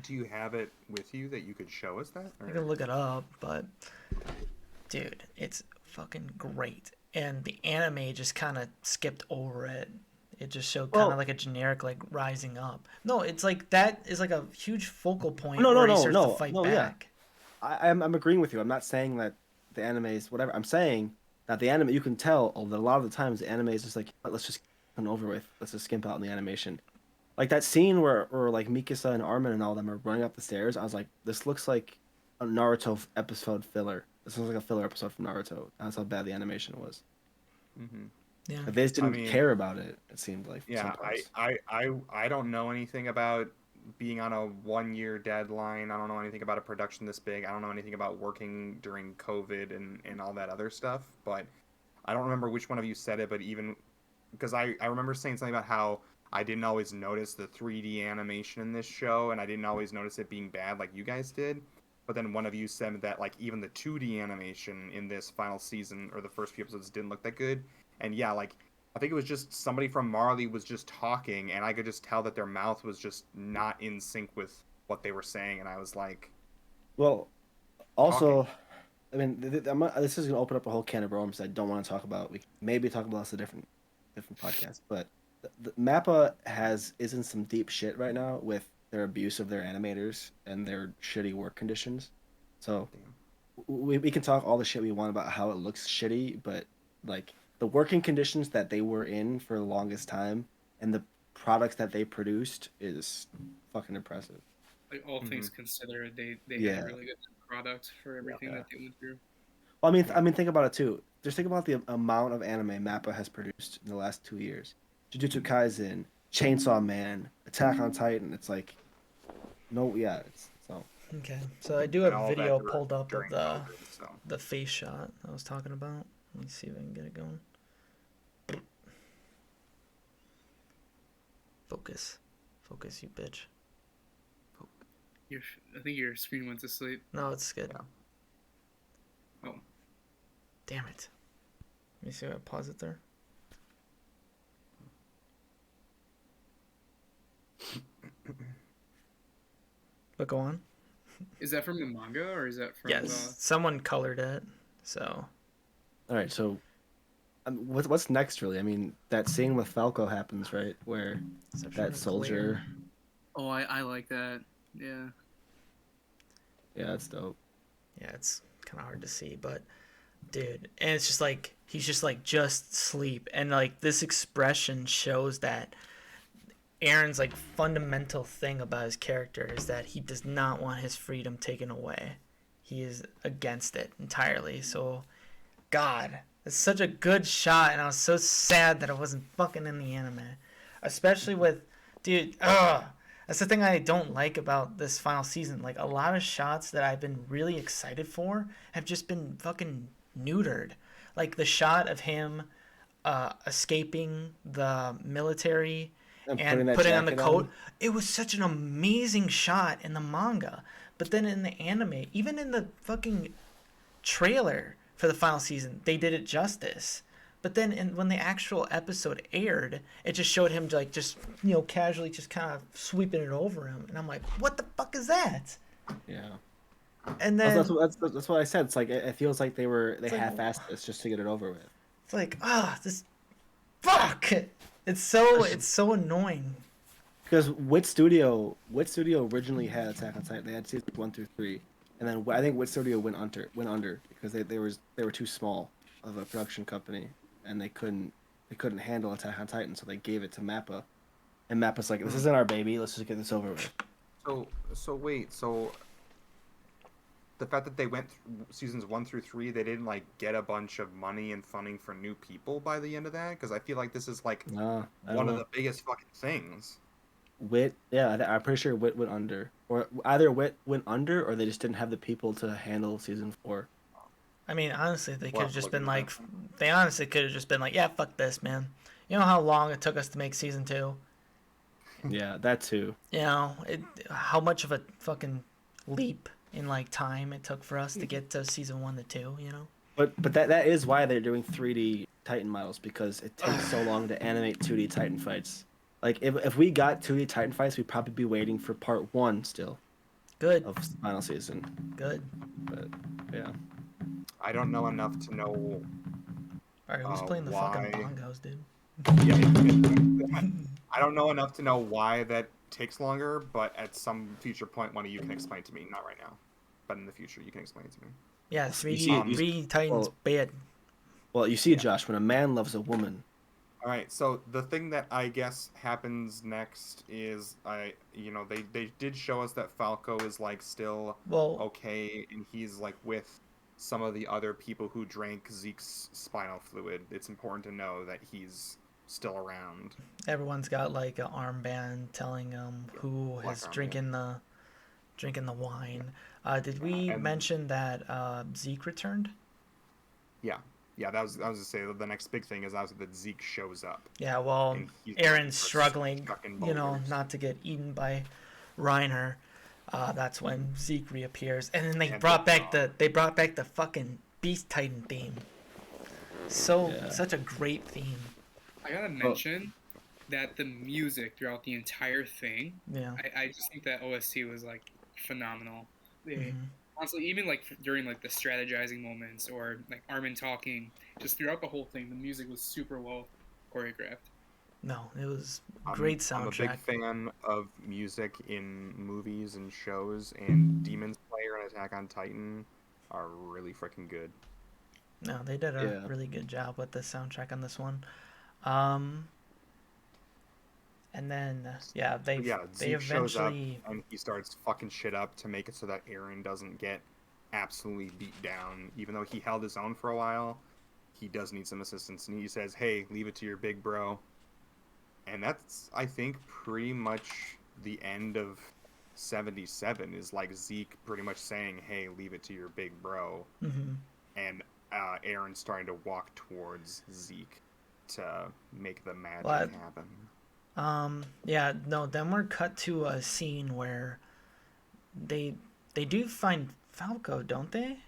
S2: Do you have it with you that you could show us that?
S1: I can look it up, but dude, it's fucking great. And the anime just kind of skipped over it. It just showed kind of
S3: Well-
S1: like a generic like rising up. No, it's like that is like a huge focal point
S3: No,
S1: where
S3: no,
S1: he starts
S3: no,
S1: to fight
S3: no, yeah.
S1: back.
S3: I'm agreeing with you. I'm not saying that the anime is whatever. I'm saying that the anime, you can tell that a lot of the times the anime is just like, let's just get it over with. Let's just skimp out on the animation. Like that scene where like Mikasa and Armin and all them are running up the stairs. I was like, this looks like a Naruto episode filler. This looks like a filler episode from Naruto. That's how bad the animation was.
S2: Mm-hmm.
S1: Yeah.
S3: Like, they just didn't
S2: mean-
S3: care about it. It seemed like.
S2: Yeah,
S3: sometimes.
S2: I don't know anything about being on a 1 year deadline. I don't know anything about a production this big. I don't know anything about working during COVID and all that other stuff. But I don't remember which one of you said it, but even because I remember saying something about how I didn't always notice the 3D animation in this show, and I didn't always notice it being bad like you guys did. but then one of you said that like even the 2D animation in this final season or the first few episodes didn't look that good. And yeah, like I think it was just somebody from Marley was just talking, and I could just tell that their mouth was just not in sync with what they were saying, and I was like,
S3: Well, also, I mean, this is gonna open up a whole can of worms I don't want to talk about. We can maybe talk about this a different podcast, but the Mappa is in some deep shit right now with their abuse of their animators and their shitty work conditions. So we can talk all the shit we want about how it looks shitty, but like the working conditions that they were in for the longest time and the products that they produced is fucking impressive.
S4: Like all things considered, they
S3: Yeah.
S4: had a really good product for everything that they went through.
S3: Well, I mean, think about it too. Just think about the amount of anime Mappa has produced in the last 2 years. Jujutsu Kaisen, Chainsaw Man, Attack on Titan. It's like, no, yeah. So
S1: Okay, so I do
S2: and
S1: have
S2: all
S1: a
S2: that
S1: video
S2: during-
S1: pulled up of
S2: during COVID, so.
S1: the face shot I was talking about. Let me see if I can get it going. Focus, you bitch.
S4: I think your screen went to sleep.
S1: No, it's good.
S4: Oh.
S1: Damn it. Let me see if I pause it there. But go on.
S4: Is that from the manga or is that from
S1: Yes, someone colored it. So
S3: all right, so what's next really? I mean, that scene with Falco happens, right? Where
S1: Except
S3: that
S1: for
S3: soldier.
S4: Oh, I like that. Yeah.
S3: Yeah, that's dope.
S1: Yeah, it's kind of hard to see, but dude, and it's just like he's just like just sleep, and like this expression shows that Aaron's like fundamental thing about his character is that he does not want his freedom taken away. He is against it entirely. So, God, it's such a good shot, and I was so sad that it wasn't fucking in the anime, especially with, dude. That's the thing I don't like about this final season. Like, a lot of shots that I've been really excited for have just been fucking neutered. Like, the shot of him escaping the military and putting on the coat. It was such an amazing shot in the manga. But then in the anime, even in the fucking trailer for the final season, they did it justice. But then when the actual episode aired, it just showed him like just, you know, casually just kind of sweeping it over him. And I'm like, what the fuck is that?
S3: Yeah.
S1: And then
S3: That's what I said. It's like it feels like they
S1: like-
S3: half-assed this just to get it over with.
S1: it's like, this fuck. It's so annoying.
S3: Because Wit Studio originally had Attack on Titan. They had seasons 1 through 3, and then I think Wit Studio went under because they were too small of a production company, and they couldn't handle Attack on Titan, so they gave it to Mappa, and Mappa's like, this isn't our baby. Let's just get this over with.
S2: So wait, so the fact that they went seasons 1 through 3, they didn't like get a bunch of money and funding for new people by the end of that? Because I feel like this is like
S3: No,
S2: one of the biggest fucking things.
S3: Wit, yeah, I'm pretty sure Wit went under, or either Wit went under, or they just didn't have the people to handle season 4.
S1: I mean, honestly, they could
S2: Well,
S1: have just
S2: look
S1: been
S2: at
S1: like,
S2: that.
S1: they honestly could have just been like, yeah, fuck this, man. You know how long it took us to make season 2?
S3: Yeah, that too.
S1: You know, how much of a fucking leap in like time it took for us to get to season 1 to 2, you know?
S3: But that is why they're doing 3D Titan models, because it takes so long to animate 2D Titan fights. Like if we got 2D Titan fights, we'd probably be waiting for part 1 still
S1: Good,
S3: of final season.
S1: good.
S3: But yeah,
S2: I don't know enough to know.
S1: All right, who's playing the
S2: why?
S1: fucking bongos, dude?
S2: I don't know enough to know why that takes longer, but at some future point, one of you can explain to me. Not right now, but in the future, you can explain it to me.
S1: Yeah,
S3: You
S1: 3D,
S3: see-
S1: 3D Titans
S3: well-
S1: bad.
S3: well, you see, Josh, when a man loves a woman,
S2: All right, so the thing that I guess happens next is they did show us that Falco is like still
S1: Well,
S2: okay, and he's like with some of the other people who drank Zeke's spinal fluid. It's important to know that he's still around.
S1: everyone's got like an armband telling them who
S2: black
S1: is
S2: armband.
S1: drinking the wine. Did we
S2: And-
S1: mention that Zeke returned?
S2: Yeah, that was to say the next big thing is obviously that Zeke shows up.
S1: Yeah, well,
S2: And he's
S1: Aaron's
S2: just
S1: struggling,
S2: stuck in
S1: you know,
S2: boulders.
S1: not to get eaten by Reiner. that's when Zeke reappears, and then they
S2: And
S1: brought
S2: the
S1: back the fucking Beast Titan theme. So
S3: Yeah.
S1: such a great theme.
S4: I gotta mention that the music throughout the entire thing,
S1: Yeah.
S4: I just think that OST was like phenomenal. They
S1: Mhm.
S4: honestly, even like during like the strategizing moments or like Armin talking, just throughout the whole thing, the music was super well choreographed.
S1: No, it was great
S2: I'm a big
S1: soundtrack.
S2: fan of music in movies and shows, and Demon Slayer and Attack on Titan are really freaking good.
S1: No, they did a
S3: Yeah.
S1: really good job with the soundtrack on this one. Um, and then yeah,
S2: Yeah,
S1: they
S2: Zeke shows up
S1: eventually
S2: and he starts fucking shit up to make it so that Aaron doesn't get absolutely beat down. Even though he held his own for a while, he does need some assistance, and he says, "Hey, leave it to your big bro." And that's, I think, pretty much the end of 77 is like Zeke pretty much saying, "Hey, leave it to your big bro,"
S1: mhm.
S2: and Aaron starting to walk towards Zeke to make the magic
S1: Well,
S2: happen.
S1: Yeah, no, then we're cut to a scene where they they do find Falco, don't they?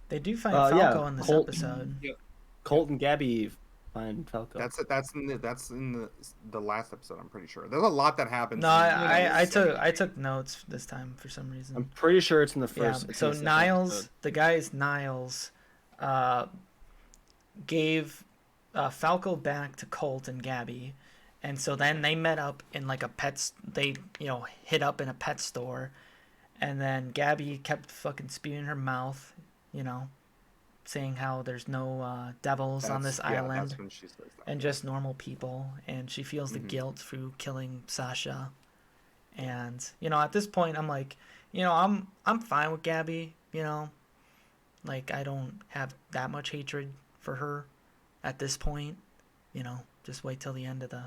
S1: They do find Falco
S3: Yeah.
S1: in this
S3: Colt,
S1: episode.
S4: Yep.
S3: Colt and Gabby find Falco.
S2: That's it. That's in the last episode. I'm pretty sure. There's a lot that happens.
S1: No,
S2: in
S1: I
S2: this
S1: took
S2: segment.
S1: notes this time for some reason.
S3: I'm pretty sure it's in the
S1: Yeah,
S3: first. it's
S1: so
S3: in the second
S1: Niles,
S3: episode.
S1: the guy's Niles, uh, gave Falco back to Colt and Gabby, and so then they met up in like a pets. They hit up in a pet store, and then Gabby kept fucking spewing her mouth, you know, saying how there's no devils on this island
S2: That's when she says that.
S1: and just normal people, and she feels the
S2: Mhm.
S1: guilt through killing Sasha. And at this point, I'm like, I'm fine with Gabby. Like I don't have that much hatred for her at this point. Just wait till the end of the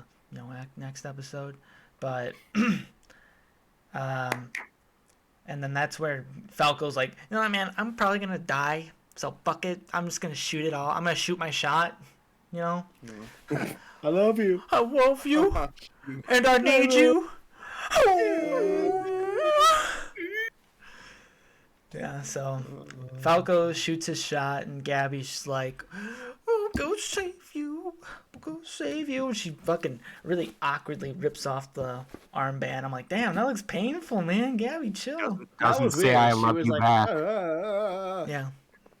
S1: next episode. But and then that's where Falco's like, you know what, man, I'm probably gonna die, so fuck it. I'm just gonna shoot it all. I'm gonna shoot my shot.
S2: Yeah.
S3: I love you.
S1: I love you, and I need you. Yeah, so Falco shoots his shot, and Gabby's just like, "Oh, go save you, go save you," and she fucking really awkwardly rips off the armband. I'm like, damn, that looks painful, man. Gabby, chill.
S3: That
S2: Doesn't
S3: was
S2: say
S3: weird.
S2: I
S3: She
S2: love
S3: was
S2: you
S3: like,
S2: back.
S1: Yeah,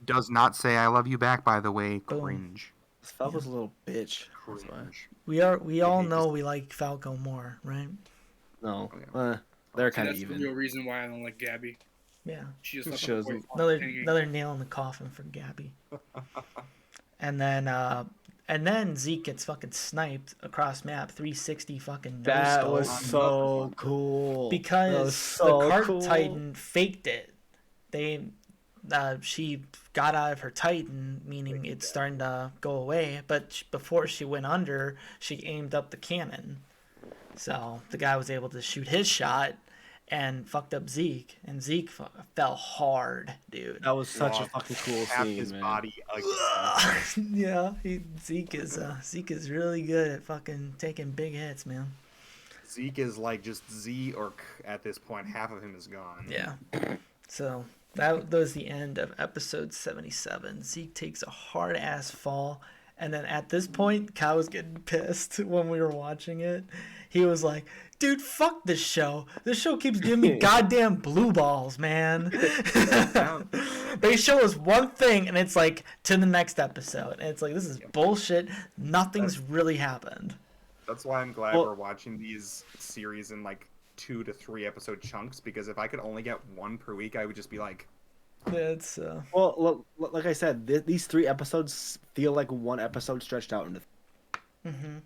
S2: Does not say I love you back. By the way,
S1: Boom.
S2: cringe.
S3: Falco's a little bitch. That's why.
S2: Cringe.
S1: we all
S2: hate
S1: know
S2: this.
S1: we like Falco more, right?
S3: No,
S2: Yeah.
S3: they're
S4: See,
S3: kind of
S4: that's the
S3: even.
S4: real reason why I don't like Gabby.
S1: Yeah.
S4: She just
S3: Who
S4: left
S3: shows
S4: the
S3: them?
S1: Another nail in the coffin for Gabby. And then Zeke gets fucking sniped across map 360 fucking no
S3: That
S1: scope.
S3: was so cool. That
S1: Because
S3: was so
S1: the cart
S3: cool.
S1: titan faked it. She got out of her titan, meaning it's starting to go away. But before she went under, she aimed up the cannon, so the guy was able to shoot his shot and fucked up Zeke, and Zeke fell hard, dude.
S3: That was such a
S2: Lost
S3: fucking cool
S2: half
S3: scene,
S2: his
S3: man.
S2: body again.
S1: Yeah, Zeke is really good at fucking taking big hits, man.
S2: Zeke is like just Z or K at this point. Half of him is gone.
S1: Yeah. So that was the end of episode 77. Zeke takes a hard ass fall. And then at this point, Kyle was getting pissed when we were watching it. He was like, dude, fuck this show. This show keeps giving me goddamn blue balls, man. They show us one thing, and it's like, to the next episode. And it's like, this is bullshit. Nothing's really happened.
S2: That's why I'm glad
S3: Well-
S2: we're watching these series in like 2 to 3 episode chunks, because if I could only get one per week, I would just be like,
S1: It's,
S3: Well, like I said, these 3 episodes feel like one episode stretched out into.
S1: mm-hmm.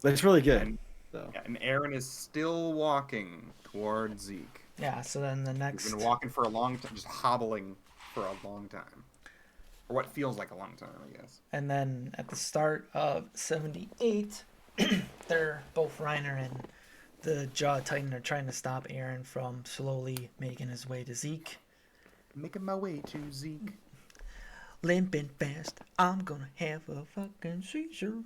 S3: But it's really good.
S2: And-
S3: So.
S2: yeah, and Aaron is still walking towards Zeke.
S1: Yeah, so then the
S2: He's
S1: next...
S2: been walking for a long time, just hobbling for a long time. Or what feels like a long time, I guess.
S1: And then at the start of 78, they're both Reiner and the Jaw Titan are trying to stop Aaron from slowly making his way to Zeke.
S2: Making my way to Zeke.
S1: Limping fast, I'm gonna have a fucking seizure.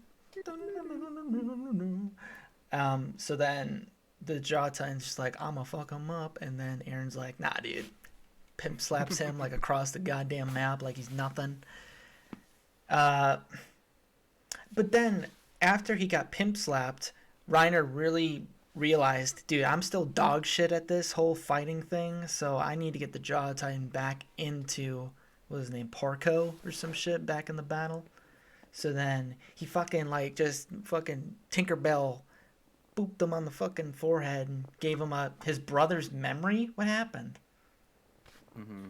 S1: So then the Jaw Titan's just like, I'ma fuck him up, and then Aaron's like, nah, dude. Pimp slaps him like across the goddamn map like he's nothing. But then after he got pimp slapped, Reiner really realized, dude, I'm still dog shit at this whole fighting thing, so I need to get the Jaw Titan back into, what was his name, Porco or some shit back in the battle. So then he fucking like just fucking Tinkerbell booped him on the fucking forehead and gave him his brother's memory. What happened?
S2: Mm-hmm.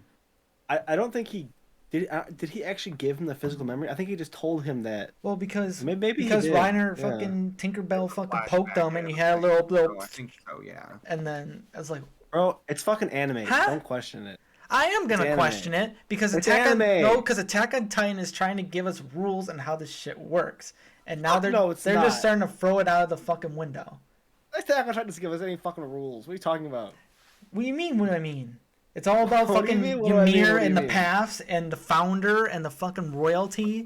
S3: I don't think he did. Did he actually give him the physical memory? I think he just told him that.
S1: Well, because
S3: Maybe he
S1: because
S3: did,
S1: Reiner
S3: yeah.
S1: fucking Tinkerbell fucking
S2: Flashback,
S1: poked him, and
S2: yeah,
S1: you had a
S2: I
S1: little,
S2: I think so, yeah.
S1: and then I was like,
S3: Bro, it's fucking anime.
S1: Huh?
S3: Don't question it.
S1: I am gonna
S3: It's anime.
S1: question it because
S3: It's
S1: Attack on
S3: anime.
S1: because Attack on Titan is trying to give us rules on how this shit works, and now
S3: Fuck
S1: they're
S3: no, it's
S1: they're
S3: not.
S1: just starting to throw it out of the fucking window.
S3: Attack on Titan doesn't give us any fucking rules. What are you talking about?
S1: What do you mean? What do I mean? It's all about
S3: What do you
S1: fucking
S3: mean? What do I mean?
S1: Ymir
S3: What do
S1: and
S3: you
S1: the
S3: mean?
S1: paths and the founder and the fucking royalty.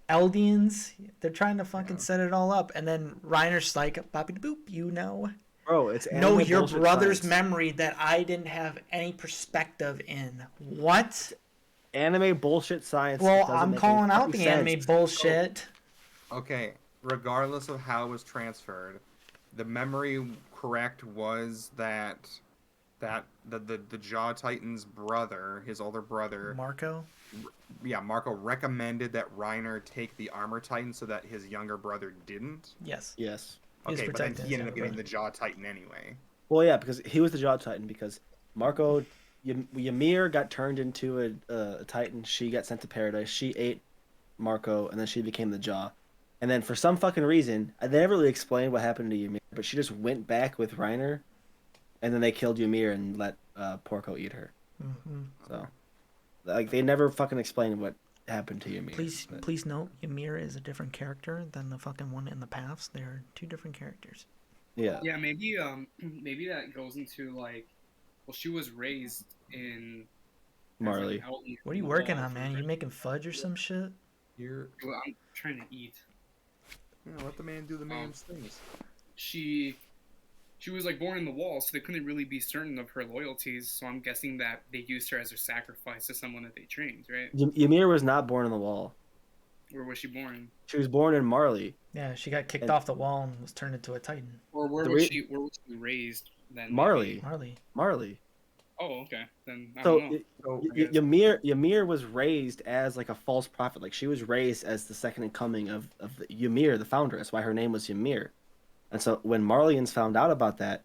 S1: Eldians, they're trying to fucking set it all up, and then Reiner's like, "Boppy boop, you know,
S3: Bro, it's
S1: know
S3: anime
S1: your
S3: bullshit
S1: brother's
S3: science.
S1: memory that I didn't have any perspective in." What?
S3: Anime bullshit science.
S1: Well,
S3: doesn't
S1: I'm
S3: make
S1: calling
S3: any
S1: out
S3: fucking
S1: the anime
S3: sense.
S1: bullshit.
S2: Okay, regardless of how it was transferred, the memory correct was that the Jaw Titan's brother, his older brother,
S1: Marco.
S2: Marco recommended that Reiner take the Armor Titan so that his younger brother didn't.
S1: Yes.
S3: Yes.
S1: He was
S2: Okay, but then
S1: protecting
S2: he
S1: his
S2: ended up
S1: younger
S2: getting the Jaw Titan anyway.
S3: Well, yeah, because he was the Jaw Titan. Because Marco, Ymir got turned into a Titan. She got sent to paradise. She ate Marco, and then she became the Jaw. And then for some fucking reason, they never really explained what happened to Ymir, but she just went back with Reiner, and then they killed Ymir and let Porco eat her.
S1: hmm
S3: So, like, they never fucking explained what happened to Ymir. but-
S1: Please note, Ymir is a different character than the fucking one in the paths. They're two different characters.
S3: Yeah.
S4: Yeah, maybe maybe that goes into like, well, she was raised in as, like,
S3: Marley.
S4: out in
S1: What are you
S4: the
S1: working
S4: wall
S1: on,
S4: for
S1: man? You
S4: very-
S1: making fudge or some shit?
S2: You're
S4: Well, I'm trying to eat.
S2: let the man do the man's things.
S4: She was like born in the wall, so they couldn't really be certain of her loyalties. So I'm guessing that they used her as a sacrifice to someone that they trained, right?
S3: Ymir was not born on the wall.
S4: Where was she born?
S3: She was born in Marley.
S1: Yeah, she got kicked
S3: And-
S1: off the wall and was turned into a titan.
S4: Or where
S3: The
S4: was
S3: re-
S4: she? Where was she raised then? maybe?
S3: Marley.
S1: Marley.
S3: Marley.
S4: Oh, okay. Then I
S3: So
S4: don't know.
S2: So
S3: Ymir was raised as like a false prophet. Like she was raised as the second in coming of Ymir, the founder. That's why her name was Ymir. And so when Marleyans found out about that,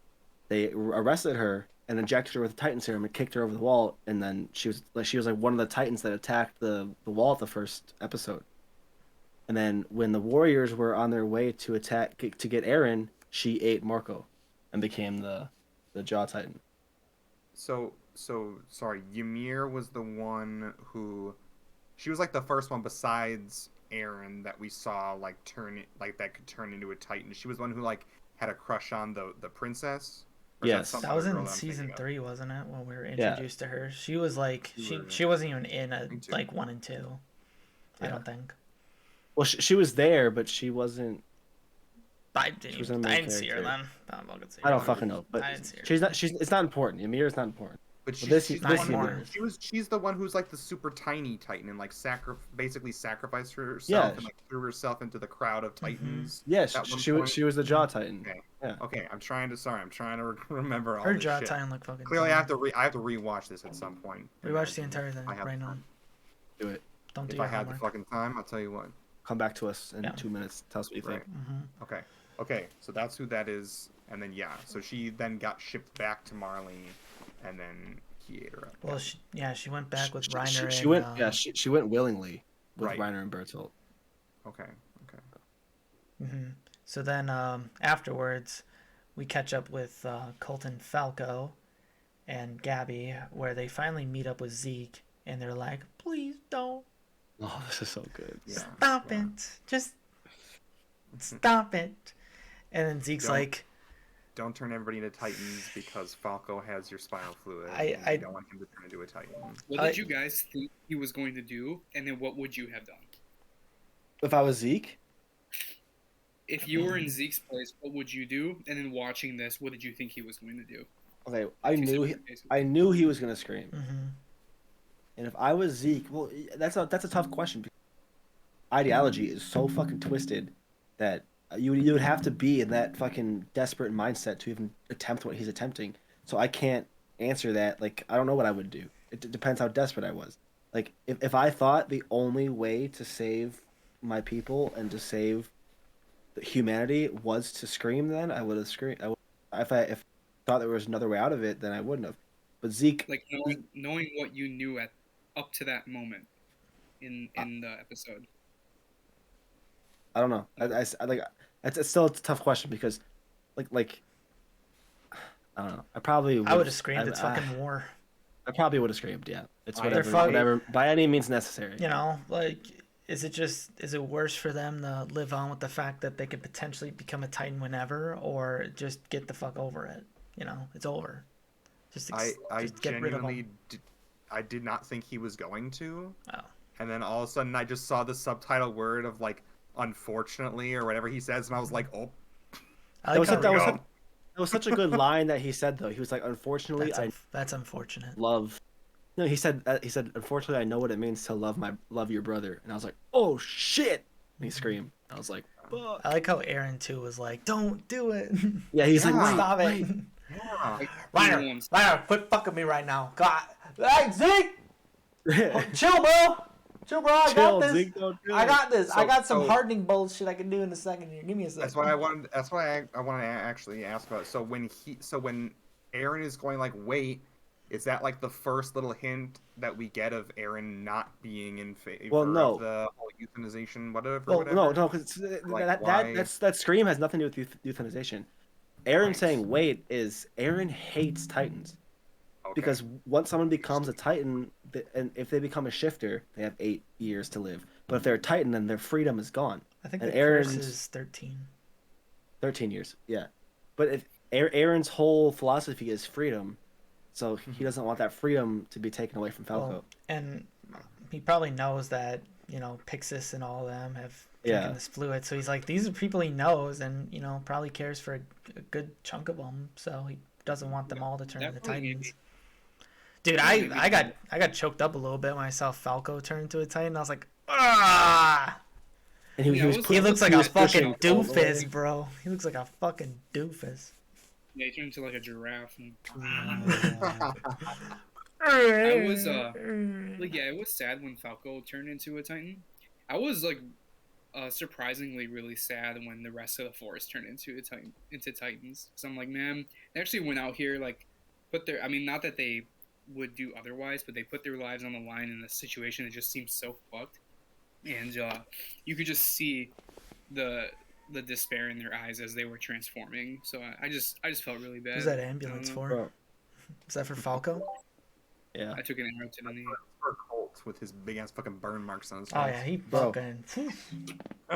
S3: they arrested her and injected her with Titan serum and kicked her over the wall. And then she was like one of the Titans that attacked the wall at the first episode. And then when the warriors were on their way to get Eren, she ate Marco, and became the Jaw Titan.
S2: So sorry, Ymir was the one who, she was like the first one besides Eren that we saw like that could turn into a Titan. She was the one who like had a crush on the princess. Or is
S3: Yes.
S2: some
S1: That was
S2: other girl
S1: in
S2: that I'm
S1: season
S2: thinking of?
S1: 3, wasn't it? When we were
S3: Yeah.
S1: introduced to her, she was like
S2: You were-
S1: she wasn't even in
S2: Me too.
S1: like 1 and 2. I
S3: Yeah.
S1: don't think.
S3: Well, she was there, but she wasn't.
S1: I
S3: She was
S1: didn't,
S3: a
S1: I
S3: main
S1: didn't see her
S3: character.
S1: then. I don't fucking see
S3: I don't
S1: her.
S3: fucking know, but
S1: I didn't see her.
S3: she's not. It's not important. Ymir is not important.
S2: But she's,
S3: this-
S2: she's
S1: this
S2: the one
S1: Ymir.
S2: who, she's the one who's like the super tiny Titan and like basically sacrificed herself
S3: Yeah.
S2: and like threw herself into the crowd of Titans.
S3: Yes,
S2: At one
S3: she
S2: point-
S3: was. She was the Jaw Titan.
S2: Okay.
S3: Yeah.
S2: Okay, I'm trying to remember all
S1: Her
S2: this
S1: jaw
S2: shit.
S1: time look fucking.
S2: Clearly,
S1: dumb.
S2: I have to rewatch this at some point.
S1: Rewatch the entire thing
S2: I have
S1: right now.
S2: time.
S3: Do it.
S1: Don't do
S2: If
S1: your
S2: I had the
S1: homework.
S2: fucking time, I'll tell you what.
S3: Come back to us in
S1: Yeah.
S3: 2 minutes. Tell us what you think.
S1: hmm
S2: Okay. Okay, so that's who that is, and then so she then got shipped back to Marley, and then he ate her up.
S1: Well, she went back with Reiner.
S3: She
S1: and,
S3: went. Yeah, she went willingly with
S2: Right.
S3: Reiner and Bertolt.
S2: Okay. Okay.
S1: So then afterwards, we catch up with Colton Falco and Gabby, where they finally meet up with Zeke, and they're like, "Please don't
S3: Oh, this is so good.
S2: Yeah.
S1: stop
S2: yeah.
S1: it, just stop it." And then Zeke's
S2: Don't-
S1: like,
S2: Don't turn everybody into Titans because Falco has your spinal fluid.
S1: I-
S2: and
S1: I-
S2: you don't want him to turn into a Titan.
S4: What
S1: I-
S4: did you guys think he was going to do, and then what would you have done?
S3: If I was Zeke,
S4: if you were in Zeke's place, what would you do? And then watching this, what did you think he was going to do?
S3: Okay, I
S4: If you
S3: knew
S4: said
S3: he,
S4: basically-
S3: I knew he was gonna scream.
S1: Mm-hmm.
S3: And if I was Zeke, well, that's a tough question. Ideology is so fucking twisted that you would have to be in that fucking desperate mindset to even attempt what he's attempting. So I can't answer that. Like, I don't know what I would do. It depends how desperate I was. Like, if I thought the only way to save my people and to save humanity was to scream, then I would have screamed. If I thought there was another way out of it, then I wouldn't have. But Zeke,
S4: Like knowing what you knew at up to that moment in the episode.
S3: I don't know. I like it's still a tough question because, like, I don't know. I probably
S1: I would have screamed. It's fucking war.
S3: I probably would have screamed. Yeah, it's
S2: They're
S3: whatever,
S1: fighting.
S3: whatever by any means necessary.
S1: You know, like, is it worse for them to live on with the fact that they could potentially become a Titan whenever, or just get the fuck over it? You know, it's over. Just
S2: I
S1: just get rid of
S2: genuinely
S1: them.
S2: I did not think he was going to.
S1: Oh.
S2: And then all of a sudden I just saw the subtitle word of like unfortunately or whatever he says and I was like, "Oh,
S1: I
S3: That
S1: like
S3: was,
S1: how
S3: that, was
S2: go.
S3: such, that was such a good line that he said though. He was like, "Unfortunately,
S1: that's unfortunate.
S3: love." No, he said, "Unfortunately, I know what it means to love your brother." And I was like, "Oh shit!" And he screamed. I was like, "Fuck."
S1: I like how Aaron too was like, "Don't do it.
S3: Yeah, he's
S2: Yeah.
S3: like, "Wait,
S1: Stop
S3: wait."
S1: it,
S2: yeah."
S4: Like,
S1: Reiner.
S4: everyone's-
S1: Reiner, quit fucking me right now. God, hey Zeke, chill, bro. Chill, bro. I
S3: Chill,
S1: got this.
S3: Zeke, don't do
S1: I
S3: it.
S1: got this. I
S2: So-
S1: got some
S2: so-
S1: hardening bullshit I can do in a second here. Give me a second.
S2: That's why I wanted I wanted to actually ask about it. So when Aaron is going like, "Wait," is that like the first little hint that we get of Aaron not being in favor
S3: Well, no.
S2: of the whole euthanization whatever?
S3: Well,
S2: whatever?
S3: no, because
S2: Like, why?
S3: that scream has nothing to do with euthanization. Aaron
S2: Right.
S3: saying "wait" is Aaron hates Titans
S2: Okay.
S3: because once someone becomes a Titan, and if they become a shifter, they have 8 years to live. But if they're a Titan, then their freedom is gone.
S1: I think
S3: and
S1: the curse
S3: Aaron's-
S1: is 13.
S3: 13 years, yeah. But if Aaron's whole philosophy is freedom, so he doesn't want that freedom to be taken away from Falco.
S1: Well, and he probably knows that, you know, Pixis and all of them have
S3: Yeah.
S1: taken this fluid. So he's like, these are people he knows and, you know, probably cares for a good chunk of them. So he doesn't want them all to turn into
S4: Definitely
S1: Titans.
S4: maybe.
S1: Dude,
S4: Definitely
S1: I got choked up a little bit when I saw Falco turn into a Titan. I was like, ah!
S3: And he
S4: Yeah,
S3: was
S4: it was-
S1: He looks like
S3: he
S1: a
S3: was pushing
S1: fucking
S3: all the way.
S1: doofus, bro. He looks like a fucking doofus.
S4: Yeah, he turned into like a giraffe. And...
S1: I
S4: was, Like, yeah, it was sad when Falco turned into a Titan. I was like surprisingly really sad when the rest of the Force turned into Titans. So I'm like, man, they actually went out here, like, put their. I mean, not that they would do otherwise, but they put their lives on the line in a situation that just seems so fucked, and you could just see the despair in their eyes as they were transforming. So I just felt really bad.
S1: Who's that ambulance
S4: I don't
S1: for?
S3: Bro,
S1: Is that for Falco?
S3: yeah.
S4: I took an arrow to the knee.
S2: For Colt with his big ass fucking burn marks on his face.
S1: Oh yeah, he
S3: Bro.
S1: fucking.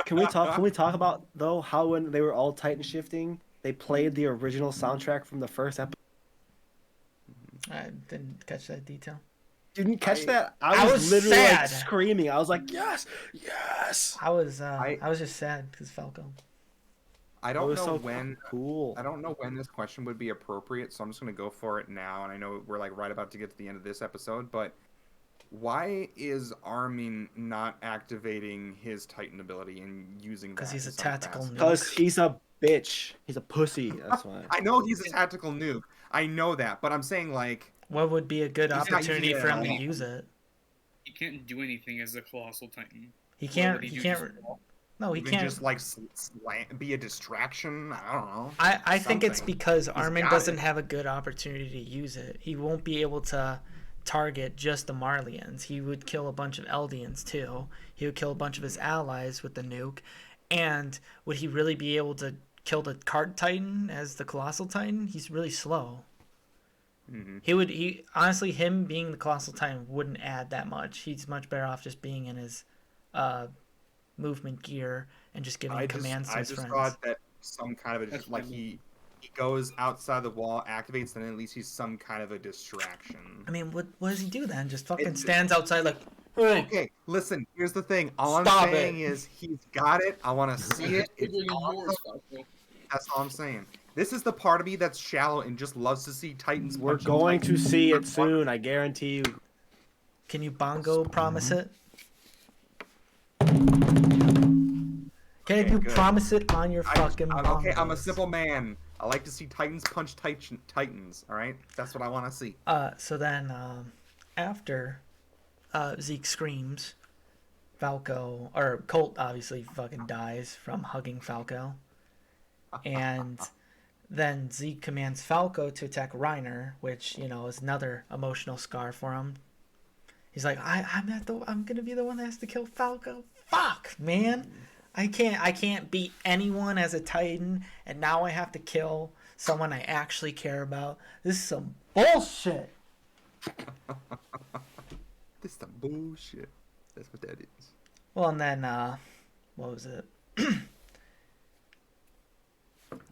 S3: Can we talk about though how when they were all Titan shifting, they played the original soundtrack from the first episode?
S1: I didn't catch that detail.
S3: Didn't catch
S2: I-
S3: that?
S1: I
S3: I
S1: was
S3: was literally like
S1: sad.
S3: screaming. I was like, yes, yes.
S1: I was
S2: I
S1: just sad because Falco.
S2: I
S3: It
S2: don't
S3: was
S2: know
S3: so
S2: when
S3: cool.
S2: I don't know when this question would be appropriate, so I'm just gonna go for it now. And I know we're like right about to get to the end of this episode, but why is Armin not activating his Titan ability and using that?
S1: Because he's
S2: in
S1: a
S2: some
S1: tactical
S2: capacity?
S3: Because he's a bitch. He's a pussy. That's why.
S2: I know he's a tactical nuke. I know that, but I'm saying like
S1: What would be a good
S2: He's not
S1: opportunity
S2: using it
S1: for
S2: at
S1: him to
S2: all.
S1: use it?
S4: He can't do anything as the Colossal Titan.
S1: He
S4: What
S1: can't.
S4: would
S1: He
S4: do,
S1: can't.
S4: just fall?
S1: No, he
S2: even
S1: can't.
S2: just like be a distraction. I don't know.
S1: I think it's
S2: something.
S1: because Armin
S2: got
S1: doesn't
S2: it.
S1: have a good opportunity to use it. He won't be able to target just the Marlians. He would kill a bunch of Eldians too. He would kill a bunch of his allies with the nuke. And would he really be able to kill the Cart Titan as the Colossal Titan? He's really slow.
S2: hmm
S1: He honestly, him being the Colossal Titan wouldn't add that much. He's much better off just being in his movement gear and just giving commands to
S2: I
S1: his
S2: just
S1: friends.
S2: thought that some kind of a
S4: That's
S2: like
S4: what I
S2: he goes outside the wall, activates, and at least he's some kind of a distraction.
S1: I mean, what does he do then? Just fucking
S2: It's-
S1: stands outside like,
S2: Okay, listen. Here's the thing. All
S1: Stop
S2: I'm saying
S1: it.
S2: is he's got it. I want to see it. It's
S4: Figuring
S2: awesome.
S4: yours, Falco.
S2: That's all I'm saying. This is the part of me that's shallow and just loves to see Titans.
S3: We're
S2: punching
S3: going to
S2: Titans.
S3: see it soon. I guarantee you.
S1: Can you bongo promise it? Can
S2: Okay,
S1: you
S2: good.
S1: promise it on your fucking
S2: Okay, I'm a
S1: bongos?
S2: simple man. I like to see Titans punch Titans. All right, that's what I want to see.
S1: So then, after Zeke screams, Falco or Colt obviously fucking dies from hugging Falco, and then Zeke commands Falco to attack Reiner, which is another emotional scar for him. He's like, I'm gonna be the one that has to kill Falco. Fuck, man. I can't beat anyone as a Titan, and now I have to kill someone I actually care about. This is some bullshit.
S2: This some bullshit. That's what that is.
S1: Well, and then what was it?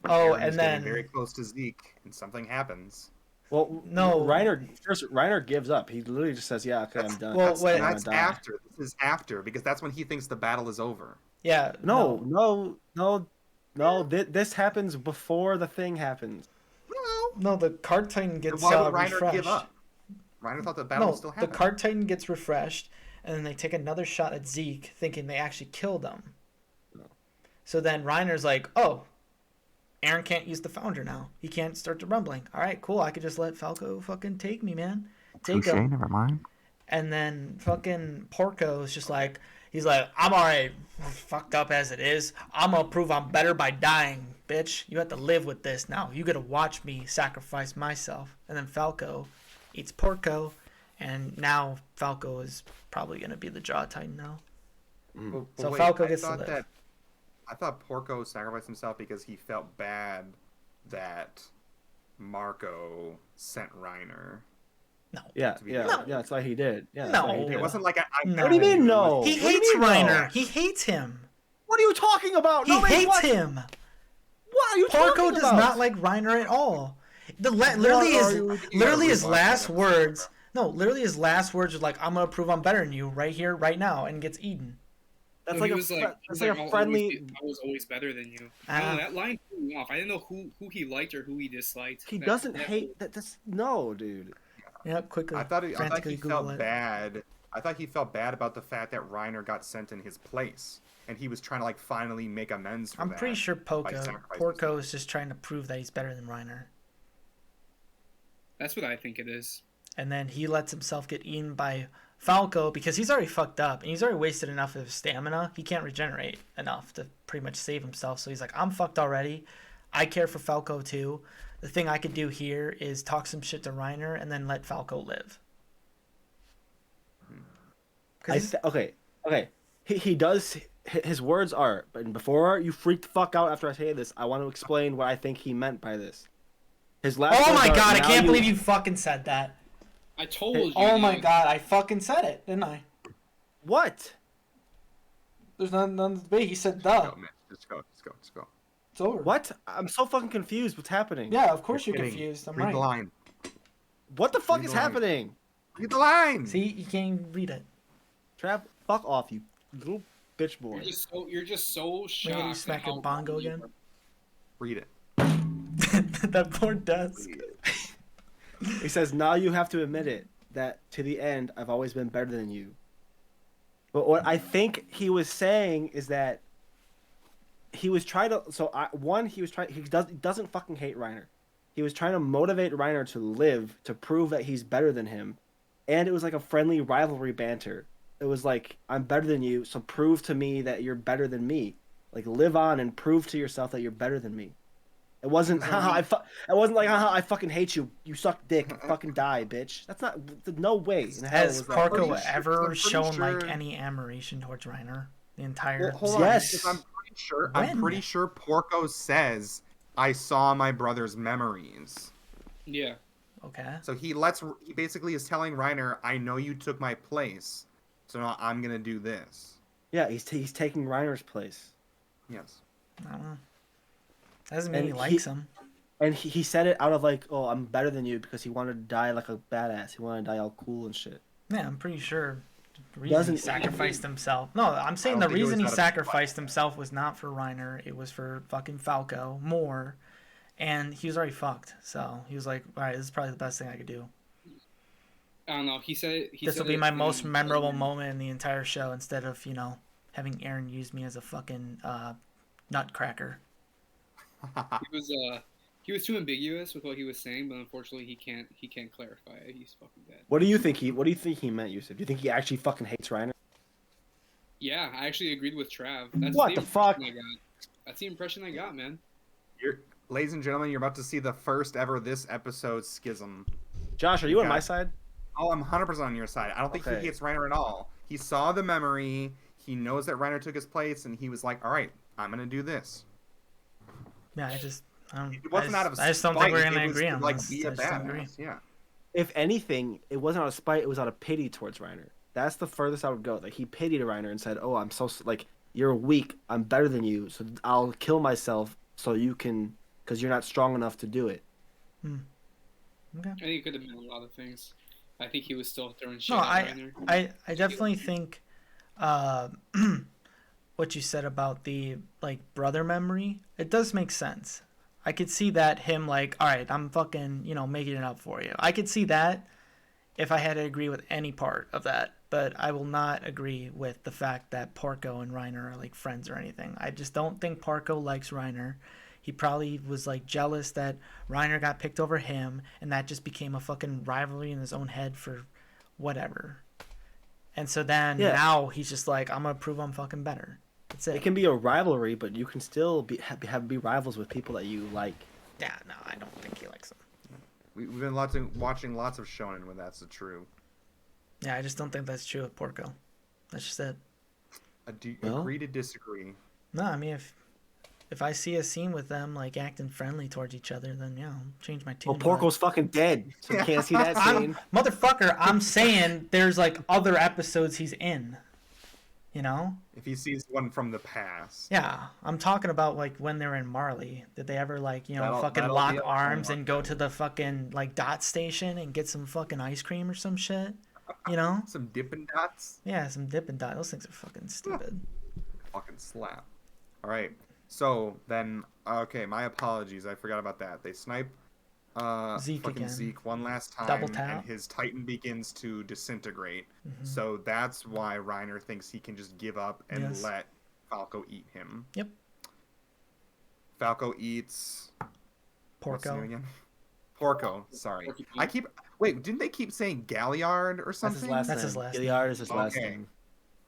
S2: Aaron
S1: and
S2: is
S1: then
S2: getting very close to Zeke, and something happens.
S3: Well,
S1: No.
S3: Reiner gives up. He literally just says, "Yeah, okay, I'm done."
S1: Well,
S2: That's,
S1: wait,
S2: and
S3: I'm
S2: that's
S3: gonna die.
S2: after. This is after because that's when he thinks the battle is over.
S1: yeah,
S3: No. This happens before the thing happens.
S2: No.
S1: no, the card titan
S2: Then
S1: gets
S2: why would Reiner
S1: refreshed.
S2: give up? Reiner thought the battle
S1: No,
S2: was still
S1: the
S2: happening.
S1: card titan gets refreshed, and then they take another shot at Zeke, thinking they actually killed him.
S3: No.
S1: So then Reiner's like, "Oh, Aaron can't use the founder now. He can't start the rumbling. All right, cool. I could just let Falco fucking take me, man. Take him."
S2: Never mind.
S1: And then fucking Porco is just like, he's like, "I'm already fucked up as it is. I'm gonna prove I'm better by dying, bitch. You have to live with this now. You gotta watch me sacrifice myself." And then Falco eats Porco, and now Falco is probably gonna be the Jaw Titan now. So Falco gets to live.
S2: I thought Porco sacrificed himself because he felt bad that Marco sent Reiner.
S1: No.
S3: Yeah,
S2: To be
S3: yeah,
S2: honest.
S3: yeah. That's why he did. Yeah, that's
S1: No.
S3: why he
S2: It
S3: did.
S2: wasn't like
S1: No.
S3: What do you mean no?
S1: He
S3: What do you
S1: hates
S3: mean no?
S1: Reiner. He hates him.
S3: What are you talking about?
S1: He
S3: Nobody
S1: hates
S3: wants-
S1: him.
S3: What are you
S1: Porco
S3: talking
S1: does
S3: about?
S1: not like Reiner at all. Literally
S3: are you-
S1: literally his
S2: rewatch
S1: last
S2: that episode,
S1: words.
S2: bro.
S1: No, literally his last words was like, "I'm gonna prove I'm better than you right here, right now," and gets eaten.
S3: That's
S4: No,
S3: like
S4: he
S3: a
S4: was like,
S3: that's like a friendly.
S4: I was always better than you. I don't know, that line threw me off. I didn't know who he liked or who he disliked.
S3: He
S4: That-
S3: doesn't
S4: that-
S3: hate that. That's no, dude.
S1: Yeah, quickly.
S2: I thought he
S1: frantically Google
S2: felt
S1: it.
S2: bad. I thought he felt bad about the fact that Reiner got sent in his place, and he was trying to like finally make amends for
S1: I'm
S2: that.
S1: pretty sure
S2: by sacrificing
S1: Porco is just trying to prove that he's better than Reiner.
S4: That's what I think it is.
S1: And then he lets himself get eaten by Falco because he's already fucked up and he's already wasted enough of his stamina. He can't regenerate enough to pretty much save himself. So he's like, "I'm fucked already. I care for Falco too. The thing I could do here is talk some shit to Reiner and then let Falco live." 'Cause
S3: Okay. He does. His words are. But before you freak the fuck out after I say this, I want to explain what I think he meant by this. His last.
S1: oh
S3: words
S1: my
S3: are,
S1: god, I
S3: "Now
S1: can't believe you fucking said that.
S4: I told you.
S1: Oh my
S4: dude.
S1: god, I fucking said it, didn't I?
S3: What?
S1: There's none to debate. He said
S2: Go,
S1: duh.
S2: man. Just go.
S1: It's over.
S3: What? I'm so fucking confused. What's happening?
S1: Yeah, of course you're
S2: Kidding.
S1: confused. I'm
S2: Read
S1: right.
S2: the line.
S3: What the fuck
S2: Read
S3: is
S2: the line.
S3: happening?
S2: Read the line.
S1: See, you can't even read it.
S3: Trav, fuck off, you little bitch boy.
S4: You're just so shocked.
S1: you
S4: at
S1: smack your
S4: how
S1: bongo
S4: wrong you
S1: again?
S4: were.
S2: Read it.
S1: That poor desk.
S2: Read it.
S3: He says, "Now you have to admit it. That to the end, I've always been better than you." But what I think he was saying is that he was trying to. He was trying. He doesn't fucking hate Reiner. He was trying to motivate Reiner to live, to prove that he's better than him, and it was like a friendly rivalry banter. It was like, "I'm better than you, so prove to me that you're better than me. Like, live on and prove to yourself that you're better than me." It wasn't, it wasn't like, haha, I fucking hate you. You suck dick. Fucking die, bitch. That's not, no way. In hell
S1: Has
S3: was that.
S1: Porco
S2: pretty sure-
S1: ever
S2: I'm pretty
S1: shown
S2: sure-
S1: like any admiration towards Reiner? The entire
S2: Well, hold on.
S3: Yes.
S2: because I'm
S1: When?
S2: pretty sure Porco says, "I saw my brother's memories."
S4: Yeah.
S1: Okay.
S2: So he basically is telling Reiner, "I know you took my place, so now I'm gonna do this."
S3: Yeah, he's taking Reiner's place.
S2: Yes.
S1: I don't know. Doesn't mean
S3: And
S1: he likes him.
S3: And he said it out of like, "Oh, I'm better than you," because he wanted to die like a badass. He wanted to die all cool and shit.
S1: Yeah, I'm pretty sure The reason he
S3: Doesn't-
S1: sacrificed himself. No, I'm saying
S2: don't
S1: the
S2: think it was
S1: reason he
S2: out of
S1: sacrificed himself was not for Reiner. It was for fucking Falco more, and he was already fucked. So he was like, all right, this is probably the best thing I could do.
S4: I don't know. He said
S1: This will
S4: said
S1: be
S4: it
S1: my
S4: in-
S1: most memorable moment in the entire show, instead of having Eren use me as a fucking nutcracker.
S4: He was too ambiguous with what he was saying, but unfortunately he can't clarify it. He's fucking dead.
S3: What do you think he meant, Yusuf? Do you think he actually fucking hates Reiner?
S4: Yeah, I actually agreed with Trav.
S3: What the fuck?
S4: impression I got. That's the impression I got, man.
S2: Ladies and gentlemen, you're about to see the first ever this episode schism.
S3: Josh, are you on
S2: Okay.
S3: my side?
S2: Oh, I'm 100% on your side. I don't think
S3: Okay.
S2: he hates Reiner at all. He saw the memory. He knows that Reiner took his place, and he was like, "All right, I'm gonna do this."
S1: Yeah, I don't.
S2: It wasn't out of
S1: I just don't
S2: spite,
S1: think we're
S2: it
S1: gonna
S2: was
S1: agree
S2: to,
S1: on
S2: like,
S1: this.
S2: be
S1: I
S2: a
S1: just don't agree.
S2: badass. Yeah.
S3: If anything, it wasn't out of spite. It was out of pity towards Reiner. That's the furthest I would go. Like he pitied Reiner and said, "Oh, I'm so like you're weak. I'm better than you, so I'll kill myself so you can, because you're not strong enough to do it."
S1: Okay.
S4: I think it could have been a lot of things. I think he was still throwing shit
S1: No,
S4: at Reiner.
S1: I definitely think what you said about the like brother memory, it does make sense. I could see that him like, all right, I'm fucking, making it up for you. I could see that if I had to agree with any part of that, but I will not agree with the fact that Porco and Reiner are like friends or anything. I just don't think Porco likes Reiner. He probably was like jealous that Reiner got picked over him, and that just became a fucking rivalry in his own head for whatever. And so then
S3: Yeah.
S1: now he's just like, I'm gonna prove I'm fucking better. That's it.
S3: It can be a rivalry, but you can still be rivals with people that you like.
S1: Yeah, no, I don't think he likes him.
S2: We've been watching lots of shonen when that's true.
S1: Yeah, I just don't think that's true with Porco. That's just it.
S3: Well-
S2: Agree to disagree.
S1: No, I mean if I see a scene with them like acting friendly towards each other, then yeah, I'll change my tune.
S3: Well, Porco's fucking dead, so you can't see that scene.
S1: Motherfucker, I'm saying there's like other episodes he's in.
S2: If he sees one from the past.
S1: Yeah, I'm talking about like when they're in Marley. Did they ever like fucking
S2: that'll
S1: lock
S2: be up
S1: arms
S2: somewhere.
S1: and go to the fucking like dot station and get some fucking ice cream or some shit?
S2: Some Dippin' Dots.
S1: Yeah, some Dippin' Dot. Those things are fucking stupid.
S2: Fucking slap. All right. So then, okay, my apologies. I forgot about that. They snipe
S1: Zeke
S2: fucking
S1: again.
S2: Zeke one last time,
S1: Double tap.
S2: and his Titan begins to disintegrate.
S1: Mhm.
S2: So that's why Reiner thinks he can just give up and
S1: Yes.
S2: let Falco eat him.
S1: Yep.
S2: Falco eats what's his name
S1: Porco.
S2: again? Porco. Sorry.
S4: Porcupine.
S2: Wait. Didn't they keep saying Galliard or
S3: That's
S2: something?
S3: his last
S1: That's
S3: name.
S1: his last
S3: Gilliard is his last
S2: Okay.
S3: name.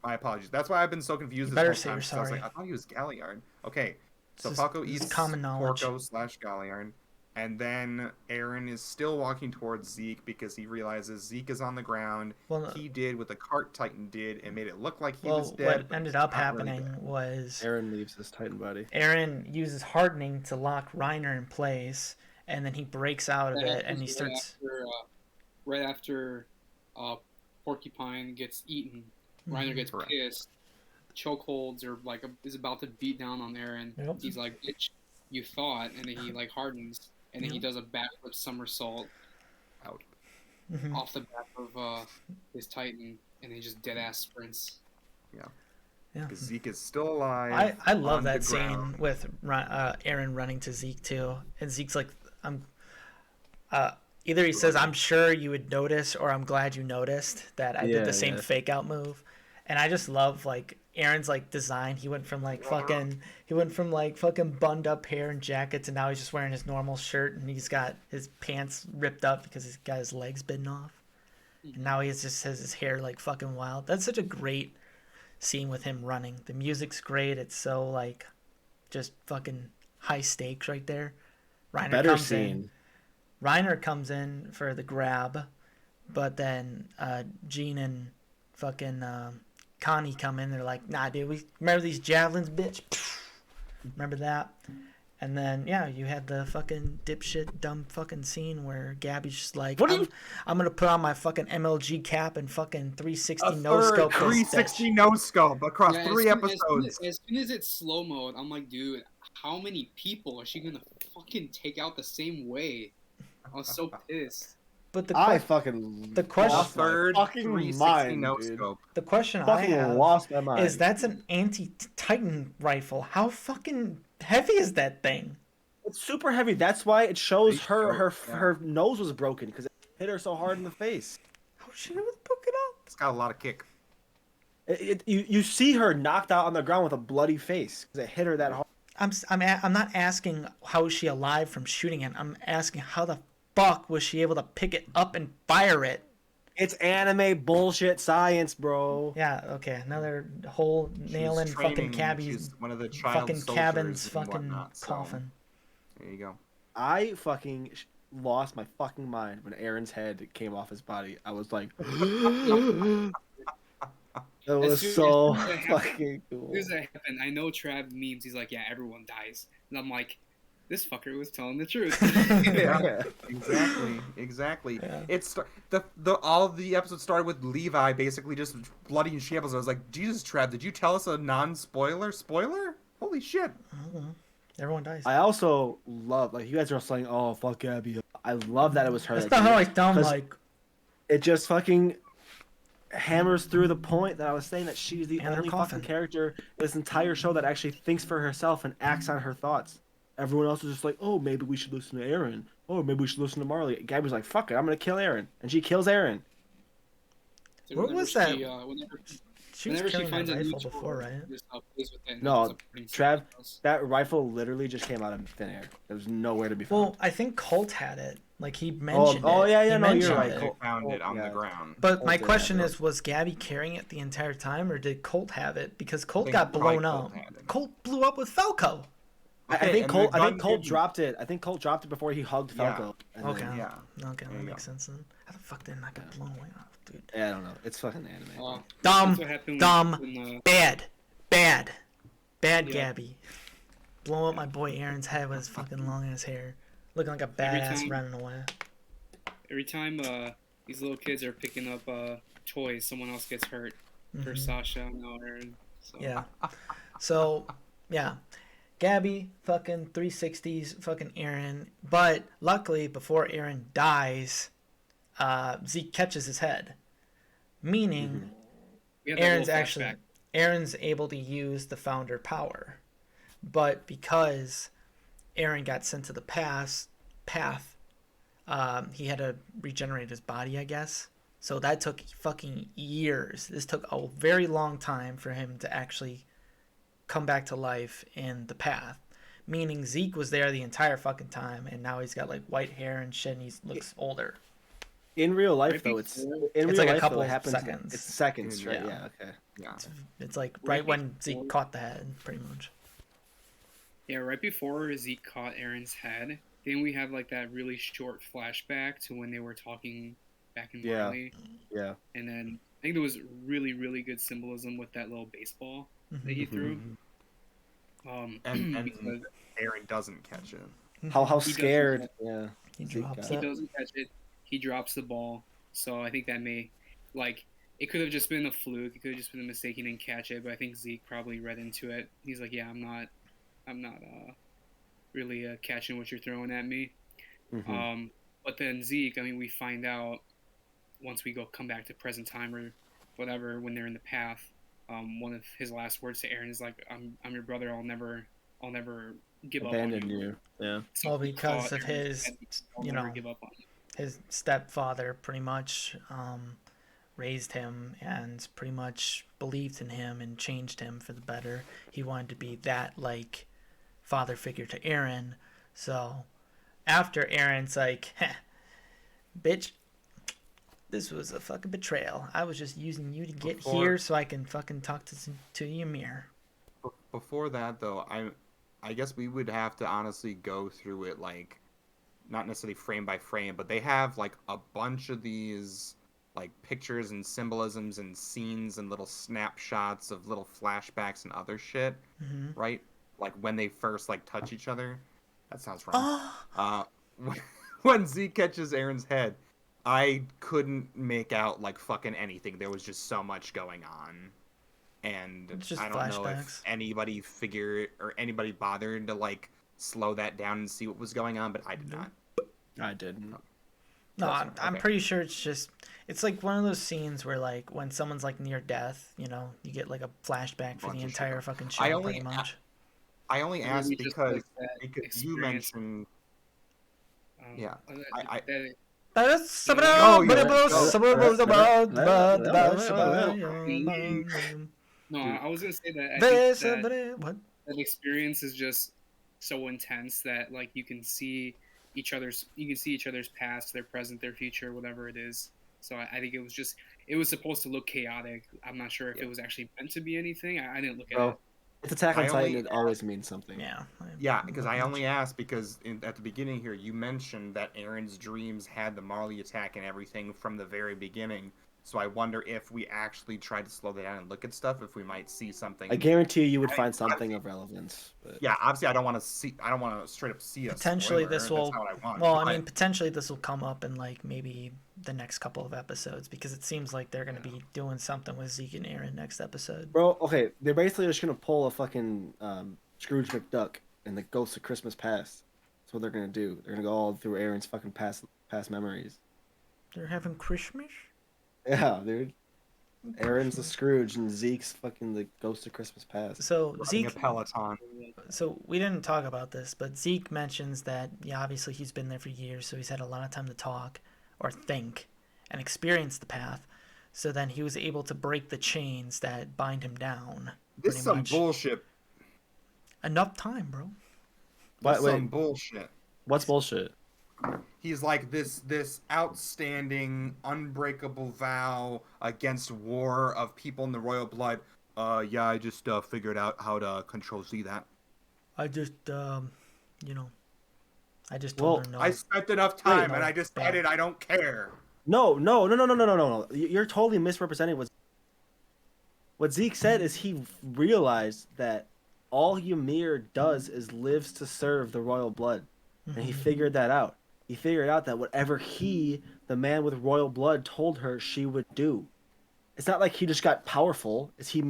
S2: My apologies. That's why I've been so confused
S1: You
S2: this
S1: better
S2: whole
S1: say
S2: time.
S1: you're
S2: 'Cause I was like,
S1: sorry.
S2: I thought he was Galliard. Okay. So
S1: This is-
S2: Falco
S1: this is
S2: eats
S1: common knowledge.
S2: Porco / Galliard. And then Eren is still walking towards Zeke because he realizes Zeke is on the ground.
S1: Well,
S2: He did what the cart Titan did and made it look like he
S1: well,
S2: was dead.
S1: what
S2: but
S1: ended
S2: he's
S1: up
S2: not really
S1: happening
S2: dead.
S1: was
S3: Aaron leaves his Titan body.
S1: Eren uses hardening to lock Reiner in place, and then he breaks out of
S4: That
S1: it and he
S4: happens
S1: starts.
S4: right after Porcupine gets eaten. Reiner gets
S2: Correct.
S4: pissed. Chokeholds or like is about to beat down on Eren.
S1: Yep.
S4: He's like, "Bitch, you thought," and then he like hardens, and then he
S1: Yep.
S4: does a backflip somersault
S2: Out.
S1: Mhm.
S4: off the back of his Titan, and then he just dead ass sprints.
S1: Yeah.
S2: Because Zeke is still alive.
S1: I love
S2: on
S1: that
S2: the
S1: scene
S2: ground.
S1: with Eren running to Zeke too, and Zeke's like, "I'm." Either he says, "I'm sure you would notice," or "I'm glad you noticed that I did
S3: Yeah,
S1: the same
S3: yeah.
S1: fake out move," and I just love like Aaron's like design. He went from like fucking buttoned up hair and jackets, and now he's just wearing his normal shirt, and he's got his pants ripped up because he's got his legs bitten off, and now he just has his hair like fucking wild. That's such a great scene with him running. The music's great. It's so like just fucking high stakes right there. Reiner
S3: Better
S1: comes
S3: scene.
S1: in. Reiner comes in for the grab, but then Jean and fucking Connie come in. They're like, "Nah, dude, we remember these javelins, bitch. Remember that?" And then yeah, you had the fucking dipshit dumb fucking scene where Gabby's just like,
S3: What do
S1: I'm gonna put on my fucking MLG cap and fucking 360
S2: A
S1: no
S2: third
S1: scope.
S2: 360 no scope across
S4: Yeah,
S2: 3
S4: as
S2: episodes.
S4: soon as it's slow mode, I'm like, dude, how many people is she gonna fucking take out the same way? I was so pissed.
S1: But
S3: I fucking
S1: the question-
S3: lost my
S2: Third
S3: fucking
S2: 360
S3: mind,
S2: no
S3: dude.
S2: scope.
S1: the question I
S3: Fucking
S1: have
S3: lost my mind.
S1: is that's an anti-Titan rifle. How fucking heavy is that thing?
S3: It's super heavy. That's why it shows
S2: They
S3: her
S2: show-
S3: her nose was broken because it hit her so hard in the face.
S1: How did she able to pick it up?
S2: It's got a lot of kick.
S3: You see her knocked out on the ground with a bloody face because it hit her that hard.
S1: I'm not asking how is she alive from shooting it. I'm asking how the fuck was she able to pick it up and fire it?
S3: It's anime bullshit science, bro.
S1: Yeah, okay. Another whole
S2: She
S1: nail
S2: was
S1: in fucking
S2: training-
S1: cabby's
S2: she's one of the child
S1: fucking
S2: soldiers
S1: cabin's
S2: and
S1: fucking
S2: whatnot, so
S1: coffin.
S2: There you go.
S3: I fucking lost my fucking mind when Aaron's head came off his body. I was like, that was
S4: soon
S3: so
S4: as that happened-
S3: fucking cool.
S4: Here's that happened. I know Trav memes. He's like, yeah, everyone dies, and I'm like, this fucker was telling the truth.
S2: Yeah, exactly.
S1: Yeah.
S2: It's the all of the episodes started with Levi basically just bloody in shambles. I was like, Jesus, Trav, did you tell us a non-spoiler spoiler? Holy shit!
S1: Everyone dies.
S3: I also love, like, you guys are saying, oh, fuck Abby. I love that it was her.
S1: That's
S3: that
S1: not
S3: did
S1: how I
S3: it,
S1: sound
S3: 'cause
S1: like.
S3: It just fucking hammers through the point that I was saying that she's the
S1: And her
S3: only
S1: coffin.
S3: fucking character in this entire show that actually thinks for herself and acts on her thoughts. Everyone else is just like, oh, maybe we should listen to Aaron. Oh, maybe we should listen to Marley. Gabby's like, fuck it, I'm gonna kill Aaron. And she kills Aaron.
S4: So
S1: What
S4: whenever
S1: was that?
S4: whenever
S1: She was
S4: whenever she
S1: carrying
S4: finds
S1: that
S4: a new
S1: rifle before,
S4: toy,
S1: right?
S4: just, plays with it and
S3: No,
S4: ends up putting
S3: Trav,
S4: something else.
S3: that rifle literally just came out of thin air. There was nowhere to be found.
S1: Well, I think Colt had it. Like he mentioned
S3: oh,
S1: it.
S3: yeah,
S1: He
S3: no, you're
S1: mentioned
S3: right.
S1: it.
S2: They
S3: Colt-
S2: found it on
S3: yeah.
S2: the ground.
S1: But
S3: Colt
S1: my
S3: did
S1: question
S3: have it.
S1: is, was Gabby carrying it the entire time, or did Colt have it? Because Colt
S2: think
S1: got
S2: probably
S1: blown
S2: Colt
S1: up.
S2: had it.
S1: Colt blew up with Falco.
S3: I
S2: Okay,
S3: think
S2: and
S3: Colt.
S2: the
S3: I think
S2: gun
S3: Colt
S2: didn't-
S3: dropped it. I think Colt dropped it before he hugged
S2: Yeah.
S3: Falco. and
S1: Okay.
S3: then-
S2: Yeah.
S1: Okay,
S2: There
S1: that
S2: you
S1: makes
S2: go.
S1: sense then. How the fuck did I not get blown away? Oh, dude.
S3: Yeah, I don't know. It's fucking anime.
S1: Dumb,
S4: That's what happened
S1: dumb,
S4: when,
S1: bad, bad
S4: Yeah.
S1: Gabby. Blowing up my boy Aaron's head with his fucking long ass hair, looking like a badass
S4: time-
S1: running away.
S4: every time these little kids are picking up toys, someone else gets hurt. For
S1: Mhm.
S4: Sasha and Aaron. So.
S1: Yeah. So, yeah. Gabby, fucking 360s, fucking Aaron. But luckily, before Aaron dies, Zeke catches his head. Meaning,
S4: We had that
S1: Aaron's
S4: little
S1: actually
S4: flashback.
S1: Aaron's able to use the founder power. But because Aaron got sent to the path, he had to regenerate his body, I guess. So that took fucking years. This took a very long time for him to actually come back to life in the path. Meaning Zeke was there the entire fucking time, and now he's got like white hair and shit, and he looks older.
S3: In real life,
S4: Right
S3: though, it's
S4: before-
S3: in
S1: It's
S3: real
S1: like a
S3: life,
S1: couple
S3: though, it happens.
S1: seconds.
S3: It's seconds, right?
S1: Yeah.
S3: Yeah. Okay.
S2: Yeah.
S1: It's like
S4: Right
S1: right when
S4: before-
S1: Zeke caught the head, pretty much.
S4: Yeah, right before Zeke caught Aaron's head, then we had like that really short flashback to when they were talking back in
S3: Yeah.
S4: Marley.
S3: Yeah.
S4: And then I think there was really, really good symbolism with that little baseball that he threw.
S2: And
S4: Because
S2: Aaron doesn't catch it.
S3: How
S4: doesn't-
S3: scared? Yeah.
S1: He
S3: Zeke
S1: drops
S4: he
S1: it.
S4: doesn't catch it, he drops the ball. So I think that may, like, it could have just been a fluke. It could have just been a mistake. He didn't catch it, but I think Zeke probably read into it. He's like, yeah, I'm not really catching what you're throwing at me.
S3: Mhm.
S4: But then Zeke, I mean, we find out once we come back to present time or whatever, when they're in the path, one of his last words to Aaron is like, "I'm your brother. I'll never give up on
S3: Abandoned
S4: you."
S3: you. Yeah.
S4: So
S1: Well,
S4: he
S1: because
S4: caught
S1: of
S4: Aaron's
S1: his,
S4: head, "I'll
S1: you
S4: never
S1: know,
S4: give up on you."
S1: his stepfather pretty much raised him and pretty much believed in him and changed him for the better. He wanted to be that like father figure to Aaron. So after Aaron's like, heh, bitch, this was a fucking betrayal. I was just using you to get
S2: Before-
S1: here so I can fucking talk to Ymir.
S2: Before that, though, I guess we would have to honestly go through it, like, not necessarily frame by frame, but they have like a bunch of these like pictures and symbolisms and scenes and little snapshots of little flashbacks and other shit,
S1: Mm-hmm.
S2: right? Like when they first like touch each other. That sounds wrong.
S1: Oh,
S2: When Zeke catches Aaron's head, I couldn't make out like fucking anything. There was just so much going on. And
S1: It's just
S2: I don't know
S1: flashbacks.
S2: if anybody figured or anybody bothered to like slow that down and see what was going on, but I did not.
S3: I didn't.
S1: No,
S2: That's
S1: I'm
S2: okay.
S1: pretty sure it's like one of those scenes where like when someone's like near death, you get like a flashback for
S2: Bunch
S1: the
S2: of shit
S1: entire
S2: going-
S1: fucking
S2: I
S1: show,
S2: only
S1: pretty much.
S2: I only
S4: Really
S2: asked
S4: just
S2: because
S4: like that
S2: you
S4: experience.
S2: mentioned yeah. I
S1: That
S2: No, you
S4: no,
S3: Dude.
S4: I was gonna say that I think that
S1: What?
S4: that experience is just so intense that like you can see each other's past, their present, their future, whatever it is. So I think it was supposed to look chaotic. I'm not sure if
S2: Yeah.
S4: it was actually meant to be anything. I didn't look at
S3: Bro,
S4: it.
S3: it's Attack on
S2: I
S3: Titan.
S2: only
S3: It always means something.
S1: Yeah.
S2: Yeah, because I only asked because at the beginning here you mentioned that Aaron's dreams had the Marley attack and everything from the very beginning. So I wonder if we actually tried to slow that down and look at stuff, if we might see something.
S3: I guarantee you would
S2: I-
S3: find something of relevance. But...
S2: Yeah, obviously I don't want to straight up see a
S1: Potentially
S2: spoiler.
S1: this
S2: That's
S1: will.
S2: not what I want.
S1: Well, I
S2: but-
S1: mean, potentially this will come up in like maybe the next couple of episodes because it seems like they're going to be doing something with Zeke and Aaron next episode.
S3: Bro, okay, they're basically just gonna pull a fucking Scrooge McDuck and the Ghost of Christmas Past. That's what they're gonna do. They're gonna go all through Aaron's fucking past memories.
S1: They're having Christmas.
S3: Yeah, dude. Aaron's the Scrooge and Zeke's fucking the Ghost of Christmas Past.
S1: So
S2: Running
S1: Zeke.
S2: a Peloton.
S1: So we didn't talk about this, but Zeke mentions that obviously he's been there for years, so he's had a lot of time to talk or think and experience the path. So then he was able to break the chains that bind him down.
S2: This
S1: pretty
S2: is some
S1: much.
S2: bullshit.
S1: Enough time, bro.
S2: This is
S3: Wait.
S2: some bullshit.
S3: What's bullshit?
S2: He's like this outstanding, unbreakable vow against war of people in the royal blood. Yeah, I just figured out how to control Z that.
S1: I just I just
S3: Well,
S1: told her no.
S2: I spent enough time
S1: Wait,
S2: and
S1: no,
S2: I decided I don't care.
S3: No. You're totally misrepresenting what Zeke said is he realized that all Ymir does is lives to serve the royal blood. And he figured that out. He figured out that whatever he, the man with royal blood, told her she would do. It's not like he just got powerful. It's he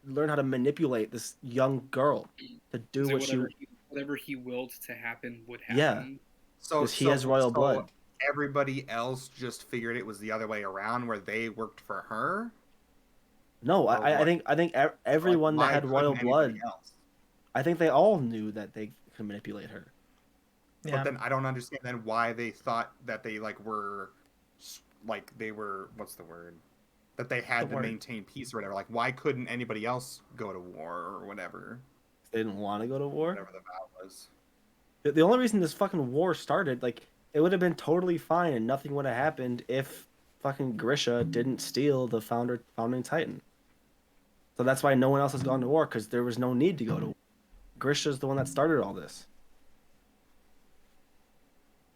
S3: learned how to manipulate this young girl to do
S4: So
S3: what she.
S4: whatever he willed to happen would happen.
S3: Yeah.
S2: So
S3: 'Cause he has royal blood.
S2: Everybody else just figured it was the other way around, where they worked for her.
S3: No,
S2: Or
S3: I
S2: what?
S3: think everyone
S2: Like,
S3: that
S2: why
S3: had royal
S2: couldn't
S3: blood,
S2: anybody else?
S3: I think they all knew that they could manipulate her.
S1: Yeah.
S2: But then I don't understand then why they thought that they were what's the word? That they had
S1: The
S2: to
S1: word.
S2: maintain peace or whatever. Like why couldn't anybody else go to war or whatever?
S3: They didn't want to go to war.
S2: Whatever the vow was.
S3: The only reason this fucking war started, like, it would have been totally fine and nothing would have happened if fucking Grisha didn't steal the founding Titan. So that's why no one else has gone to war, because there was no need to go to war. Grisha's the one that started all this.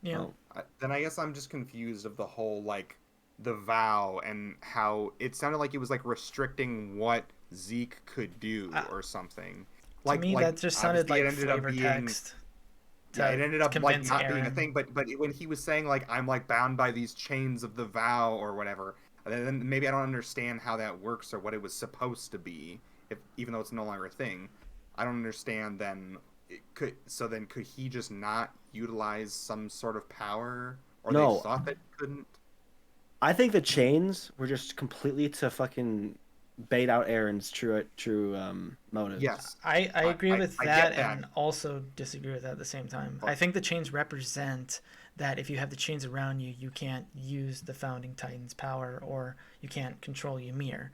S1: Yeah.
S3: Oh.
S2: Then I guess I'm just confused of the whole the vow and how it sounded like it was restricting what Zeke could do or something.
S1: To me, that just sounded like
S2: obviously it ended up
S1: flavor
S2: being-
S1: text.
S2: Yeah, it ended up
S1: convince
S2: not being a
S1: Aaron.
S2: thing, but when he was saying I'm bound by these chains of the vow or whatever, then maybe I don't understand how that works or what it was supposed to be, even though it's no longer a thing. I don't understand then. Could he just not utilize some sort of power, or
S3: No.
S2: they thought that he couldn't?
S3: I think the chains were just completely to fucking bait out Aaron's true motives.
S2: Yes.
S1: I agree with
S2: I
S1: that,
S2: get that.
S1: and also disagree with that at the same time. I think the chains represent that if you have the chains around you, you can't use the founding Titan's power, or you can't control Ymir.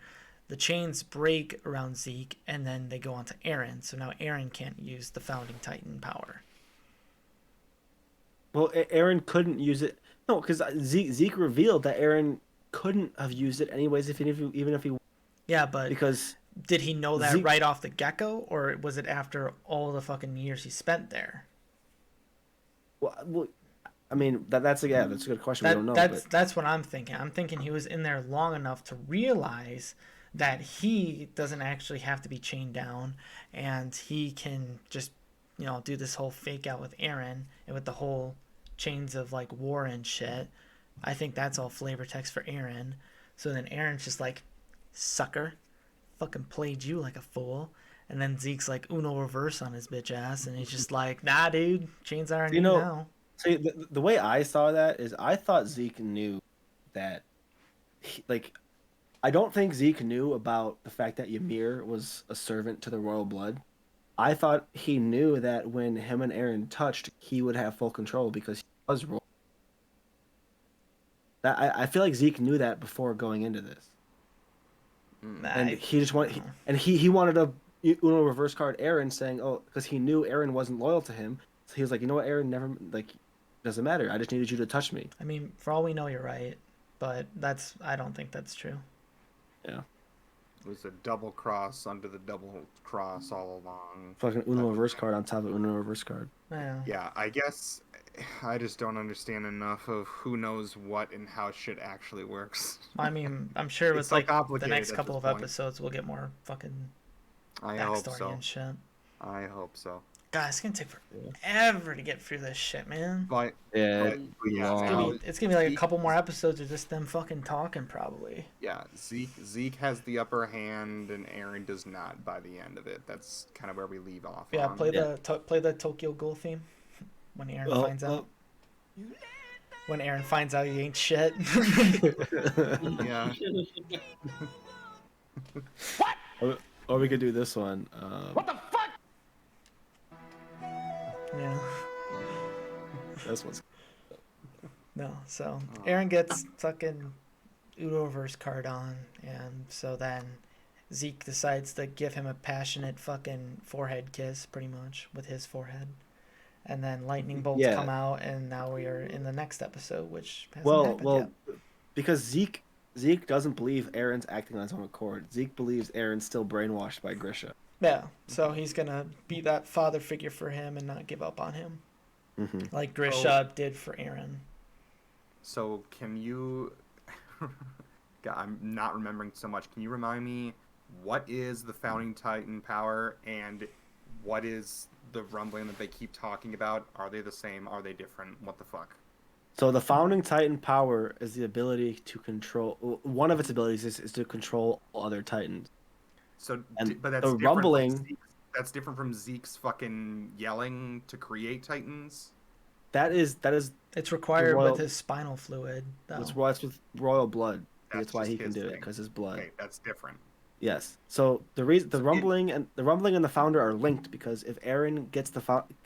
S1: The chains break around Zeke, and then they go on to Aaron, so now Aaron can't use the founding Titan power.
S3: Well, Aaron couldn't use it. No, because Zeke revealed that Aaron couldn't have used it anyways, even if he
S1: Yeah, but
S3: because
S1: did he know that
S3: Zeke-
S1: right off the get-go, or was it after all the fucking years he spent there?
S3: well I mean that's a good question. We don't know.
S1: That's what I'm thinking. I'm thinking he was in there long enough to realize that he doesn't actually have to be chained down, and he can just do this whole fake out with Aaron and with the whole chains of war and shit. I think that's all flavor text for Aaron. So then Aaron's just like, sucker, fucking played you like a fool. And then Zeke's like Uno reverse on his bitch ass, and he's just like, nah, dude, chains aren't
S3: You know,
S1: now.
S3: See, the way I saw that is I thought Zeke knew that, like, I don't think Zeke knew about the fact that Ymir was a servant to the royal blood. I thought he knew that when him and Aaron touched, he would have full control because he was royal. That I feel like Zeke knew that before going into this, and he just he wanted a Uno reverse card Aaron, saying, "Oh," because he knew Aaron wasn't loyal to him. So he was like, "You know what, Aaron? Never like, doesn't matter. I just needed you to touch me."
S1: I mean, for all we know, you're right, but I don't think that's true.
S3: Yeah.
S2: It was a double cross under the double cross all along.
S3: Fucking Uno reverse card on top of Uno reverse card.
S1: Yeah.
S2: Yeah, I guess I just don't understand enough of who knows what and how shit actually works.
S1: I mean, I'm sure
S2: It's
S1: with
S2: so
S1: like the
S2: complicated
S1: next
S2: at
S1: couple
S2: this
S1: of
S2: point.
S1: episodes, we'll get more fucking
S2: I hope
S1: backstory
S2: so.
S1: and shit.
S2: I hope so.
S1: God, it's gonna take forever to get through this shit, man.
S2: But
S3: Yeah,
S2: yeah,
S3: long.
S1: It's gonna be like a
S2: Zeke-
S1: couple more episodes of just them fucking talking, probably.
S2: yeah, Zeke has the upper hand and Aaron does not by the end of it. That's kind of where we leave off.
S1: Yeah,
S2: on.
S1: play the Tokyo Ghoul theme when Aaron finds out. When Aaron finds out he ain't shit.
S2: Yeah.
S3: Or we could do this one.
S1: Yeah.
S3: This one's
S1: No, so Aaron gets fucking Udo reverse card on, and so then Zeke decides to give him a passionate fucking forehead kiss, pretty much, with his forehead. And then lightning bolts
S3: Yeah.
S1: come out, and now we are in the next episode, which hasn't
S3: well,
S1: happened yet.
S3: because Zeke doesn't believe Aaron's acting on his own accord. Zeke believes Aaron's still brainwashed by Grisha.
S1: Yeah, so he's gonna be that father figure for him and not give up on him,
S3: Mm-hmm.
S1: like Grisha did for Aaron.
S2: So can you? God, I'm not remembering so much. Can you remind me what is the founding Titan power and what is the rumbling that they keep talking about? Are they the same? Are they different? What the fuck?
S3: So the founding Titan power is the ability to control. One of its abilities is to control all other Titans.
S2: So,
S3: And
S2: but that's
S3: the
S2: different
S3: rumbling-
S2: From that's different from Zeke's fucking yelling to create Titans.
S3: That is
S1: It's required
S3: Royal-
S1: with his spinal fluid, though.
S3: it's with royal blood. That's why
S2: just
S3: he can
S2: his
S3: do it
S2: thing.
S3: because his blood.
S2: Okay, that's different.
S3: Yes. So the reason the
S2: So
S3: rumbling and the founder are linked because if Aaron gets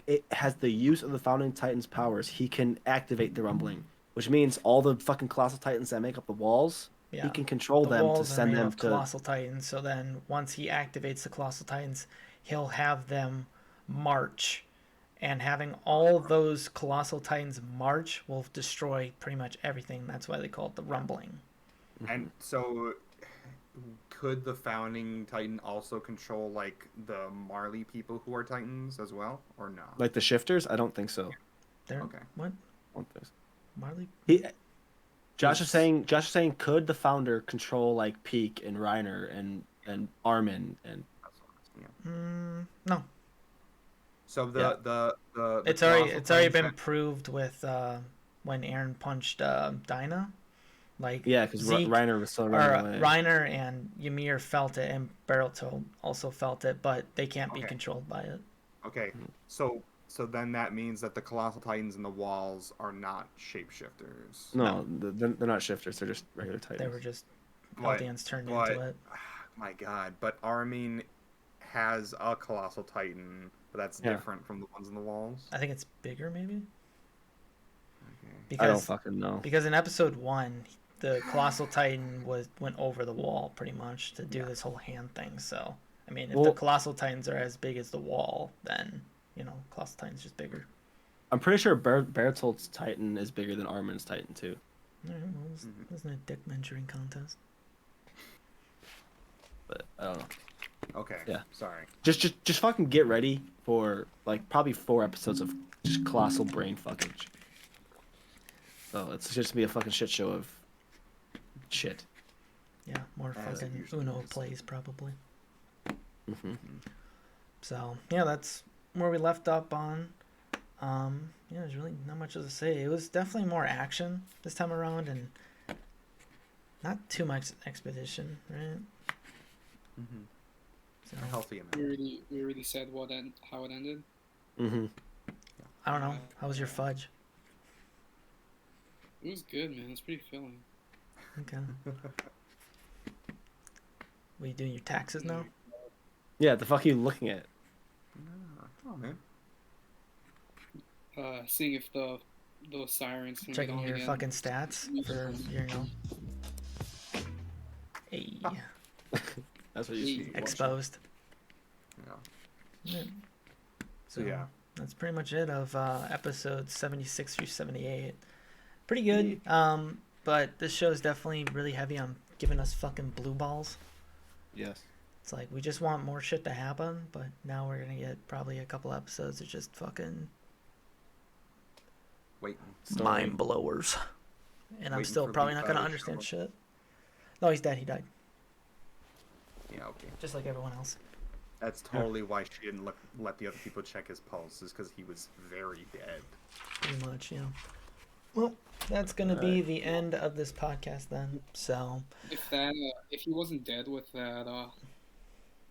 S3: it has the use of the founding Titan's powers, he can activate the rumbling, which means all the fucking colossal Titans that make up the walls,
S1: Yeah.
S3: he can control
S1: The
S3: them to
S1: walls are
S3: send
S1: made
S3: them
S1: of
S3: to.
S1: colossal titans, so then once he activates the colossal titans, he'll have them march. And having all those colossal titans march will destroy pretty much everything. That's why they call it the rumbling.
S2: And so, could the founding Titan also control like the Marley people who are Titans as well, or no?
S3: Like the shifters, I don't think so.
S1: They're,
S2: Okay.
S1: What?
S3: I don't think so.
S1: Marley?
S3: Josh is saying could the founder control like Peak and Reiner and Armin and
S2: That's what I'm asking, yeah.
S1: No.
S2: So
S3: Yeah.
S2: the
S1: It's
S2: colossal
S1: already
S2: Titans
S1: been
S2: that-
S1: proved with when Aaron punched Dinah. Like
S3: yeah, because
S1: Zeke
S3: Reiner was still
S1: or
S3: running away.
S1: Reiner and Ymir felt it, and Berto also felt it, but they can't be
S2: Okay.
S1: controlled by it.
S2: Okay, so then that means that the colossal Titans in the walls are not shapeshifters.
S3: No, they're not shifters. They're just regular Titans.
S1: They were just
S2: But-
S1: Eldians turned
S2: but-
S1: into it.
S2: My God, but Armin has a colossal Titan, but that's
S3: Yeah.
S2: different from the ones in the walls.
S1: I think it's bigger, maybe.
S2: Okay.
S3: I don't
S1: Because
S3: fucking know.
S1: because in episode 1, the colossal titan went over the wall pretty much to do this whole hand thing. So I mean, if the
S3: Well-
S1: colossal titans are as big as the wall, then colossal titan's just bigger.
S3: I'm pretty sure Bertolt's Titan is bigger than Armin's Titan too.
S1: I don't know, it wasn't a dick measuring contest.
S3: But I don't know.
S2: Okay.
S3: Yeah.
S2: Sorry.
S3: Just fucking get ready for like probably 4 episodes of just colossal brain fucking. So it's just gonna be a fucking shit show of shit.
S1: Yeah, more
S2: As it
S1: fucking
S2: usually
S1: Uno
S2: is.
S1: plays probably.
S3: Hmm.
S1: So yeah, that's where we left up on. Yeah, there's really not much to say. It was definitely more action this time around, and not too much expedition, right?
S2: Mm-hmm.
S1: So,
S2: A healthy amount.
S4: We already said how it ended.
S3: Hmm.
S1: I don't know. How was your fudge?
S4: It was good, man. It's pretty filling.
S1: Okay. What, you doing your taxes now?
S3: Yeah, the fuck are you looking at?
S2: Oh man.
S4: Seeing if those sirens can
S1: Checking
S4: get on
S1: your
S4: again.
S1: fucking stats for your, Hey,
S3: That's what you see.
S1: exposed.
S2: Yeah.
S1: Yeah.
S2: So yeah.
S1: That's pretty much it of episodes 76 through 78. Pretty good. But this show is definitely really heavy on giving us fucking blue balls.
S3: Yes.
S1: It's like we just want more shit to happen, but now we're gonna get probably a couple episodes of just fucking
S2: Waiting.
S1: mind blowers. And I'm
S2: Waiting
S1: still
S2: for
S1: probably
S2: Levi
S1: not gonna
S2: to
S1: understand
S2: show
S1: shit. No, he's dead. He died,
S2: Yeah. Okay.
S1: just like everyone else.
S2: That's totally why she didn't let the other people check his pulse, is because he was very dead.
S1: Pretty much, yeah. Well, that's gonna be the end of this podcast then. So,
S4: If he wasn't dead with that,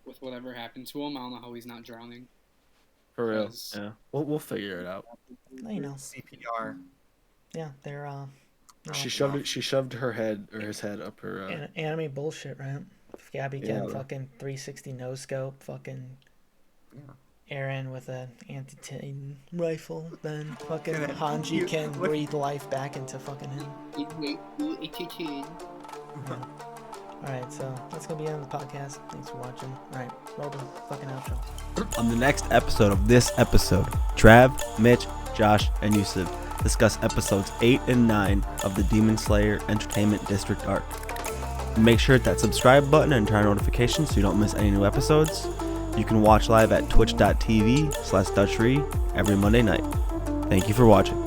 S4: with whatever happened to him, I don't know how he's not drowning.
S3: For real.
S4: Because-
S3: Yeah. We'll figure it out.
S1: you know,
S2: CPR.
S1: yeah, they're no,
S3: She shoved her head or his head up her.
S1: anime bullshit, right? If Gabby can
S3: Yeah.
S1: fucking 360 no scope, fucking
S2: Yeah.
S1: Aaron with an anti-tank rifle, then fucking
S2: Yeah.
S1: Hanji can
S2: Look-
S1: breathe life back into fucking him. Alright, so that's gonna be the end of the podcast. Thanks for watching. Alright, roll the fucking outro.
S5: On the next episode of this episode, Trav, Mitch, Josh, and Yusuf discuss episodes 8 and 9 of the Demon Slayer Entertainment District arc. Make sure to hit that subscribe button and turn on notifications so you don't miss any new episodes. You can watch live at twitch.tv/Dutchery every Monday night. Thank you for watching.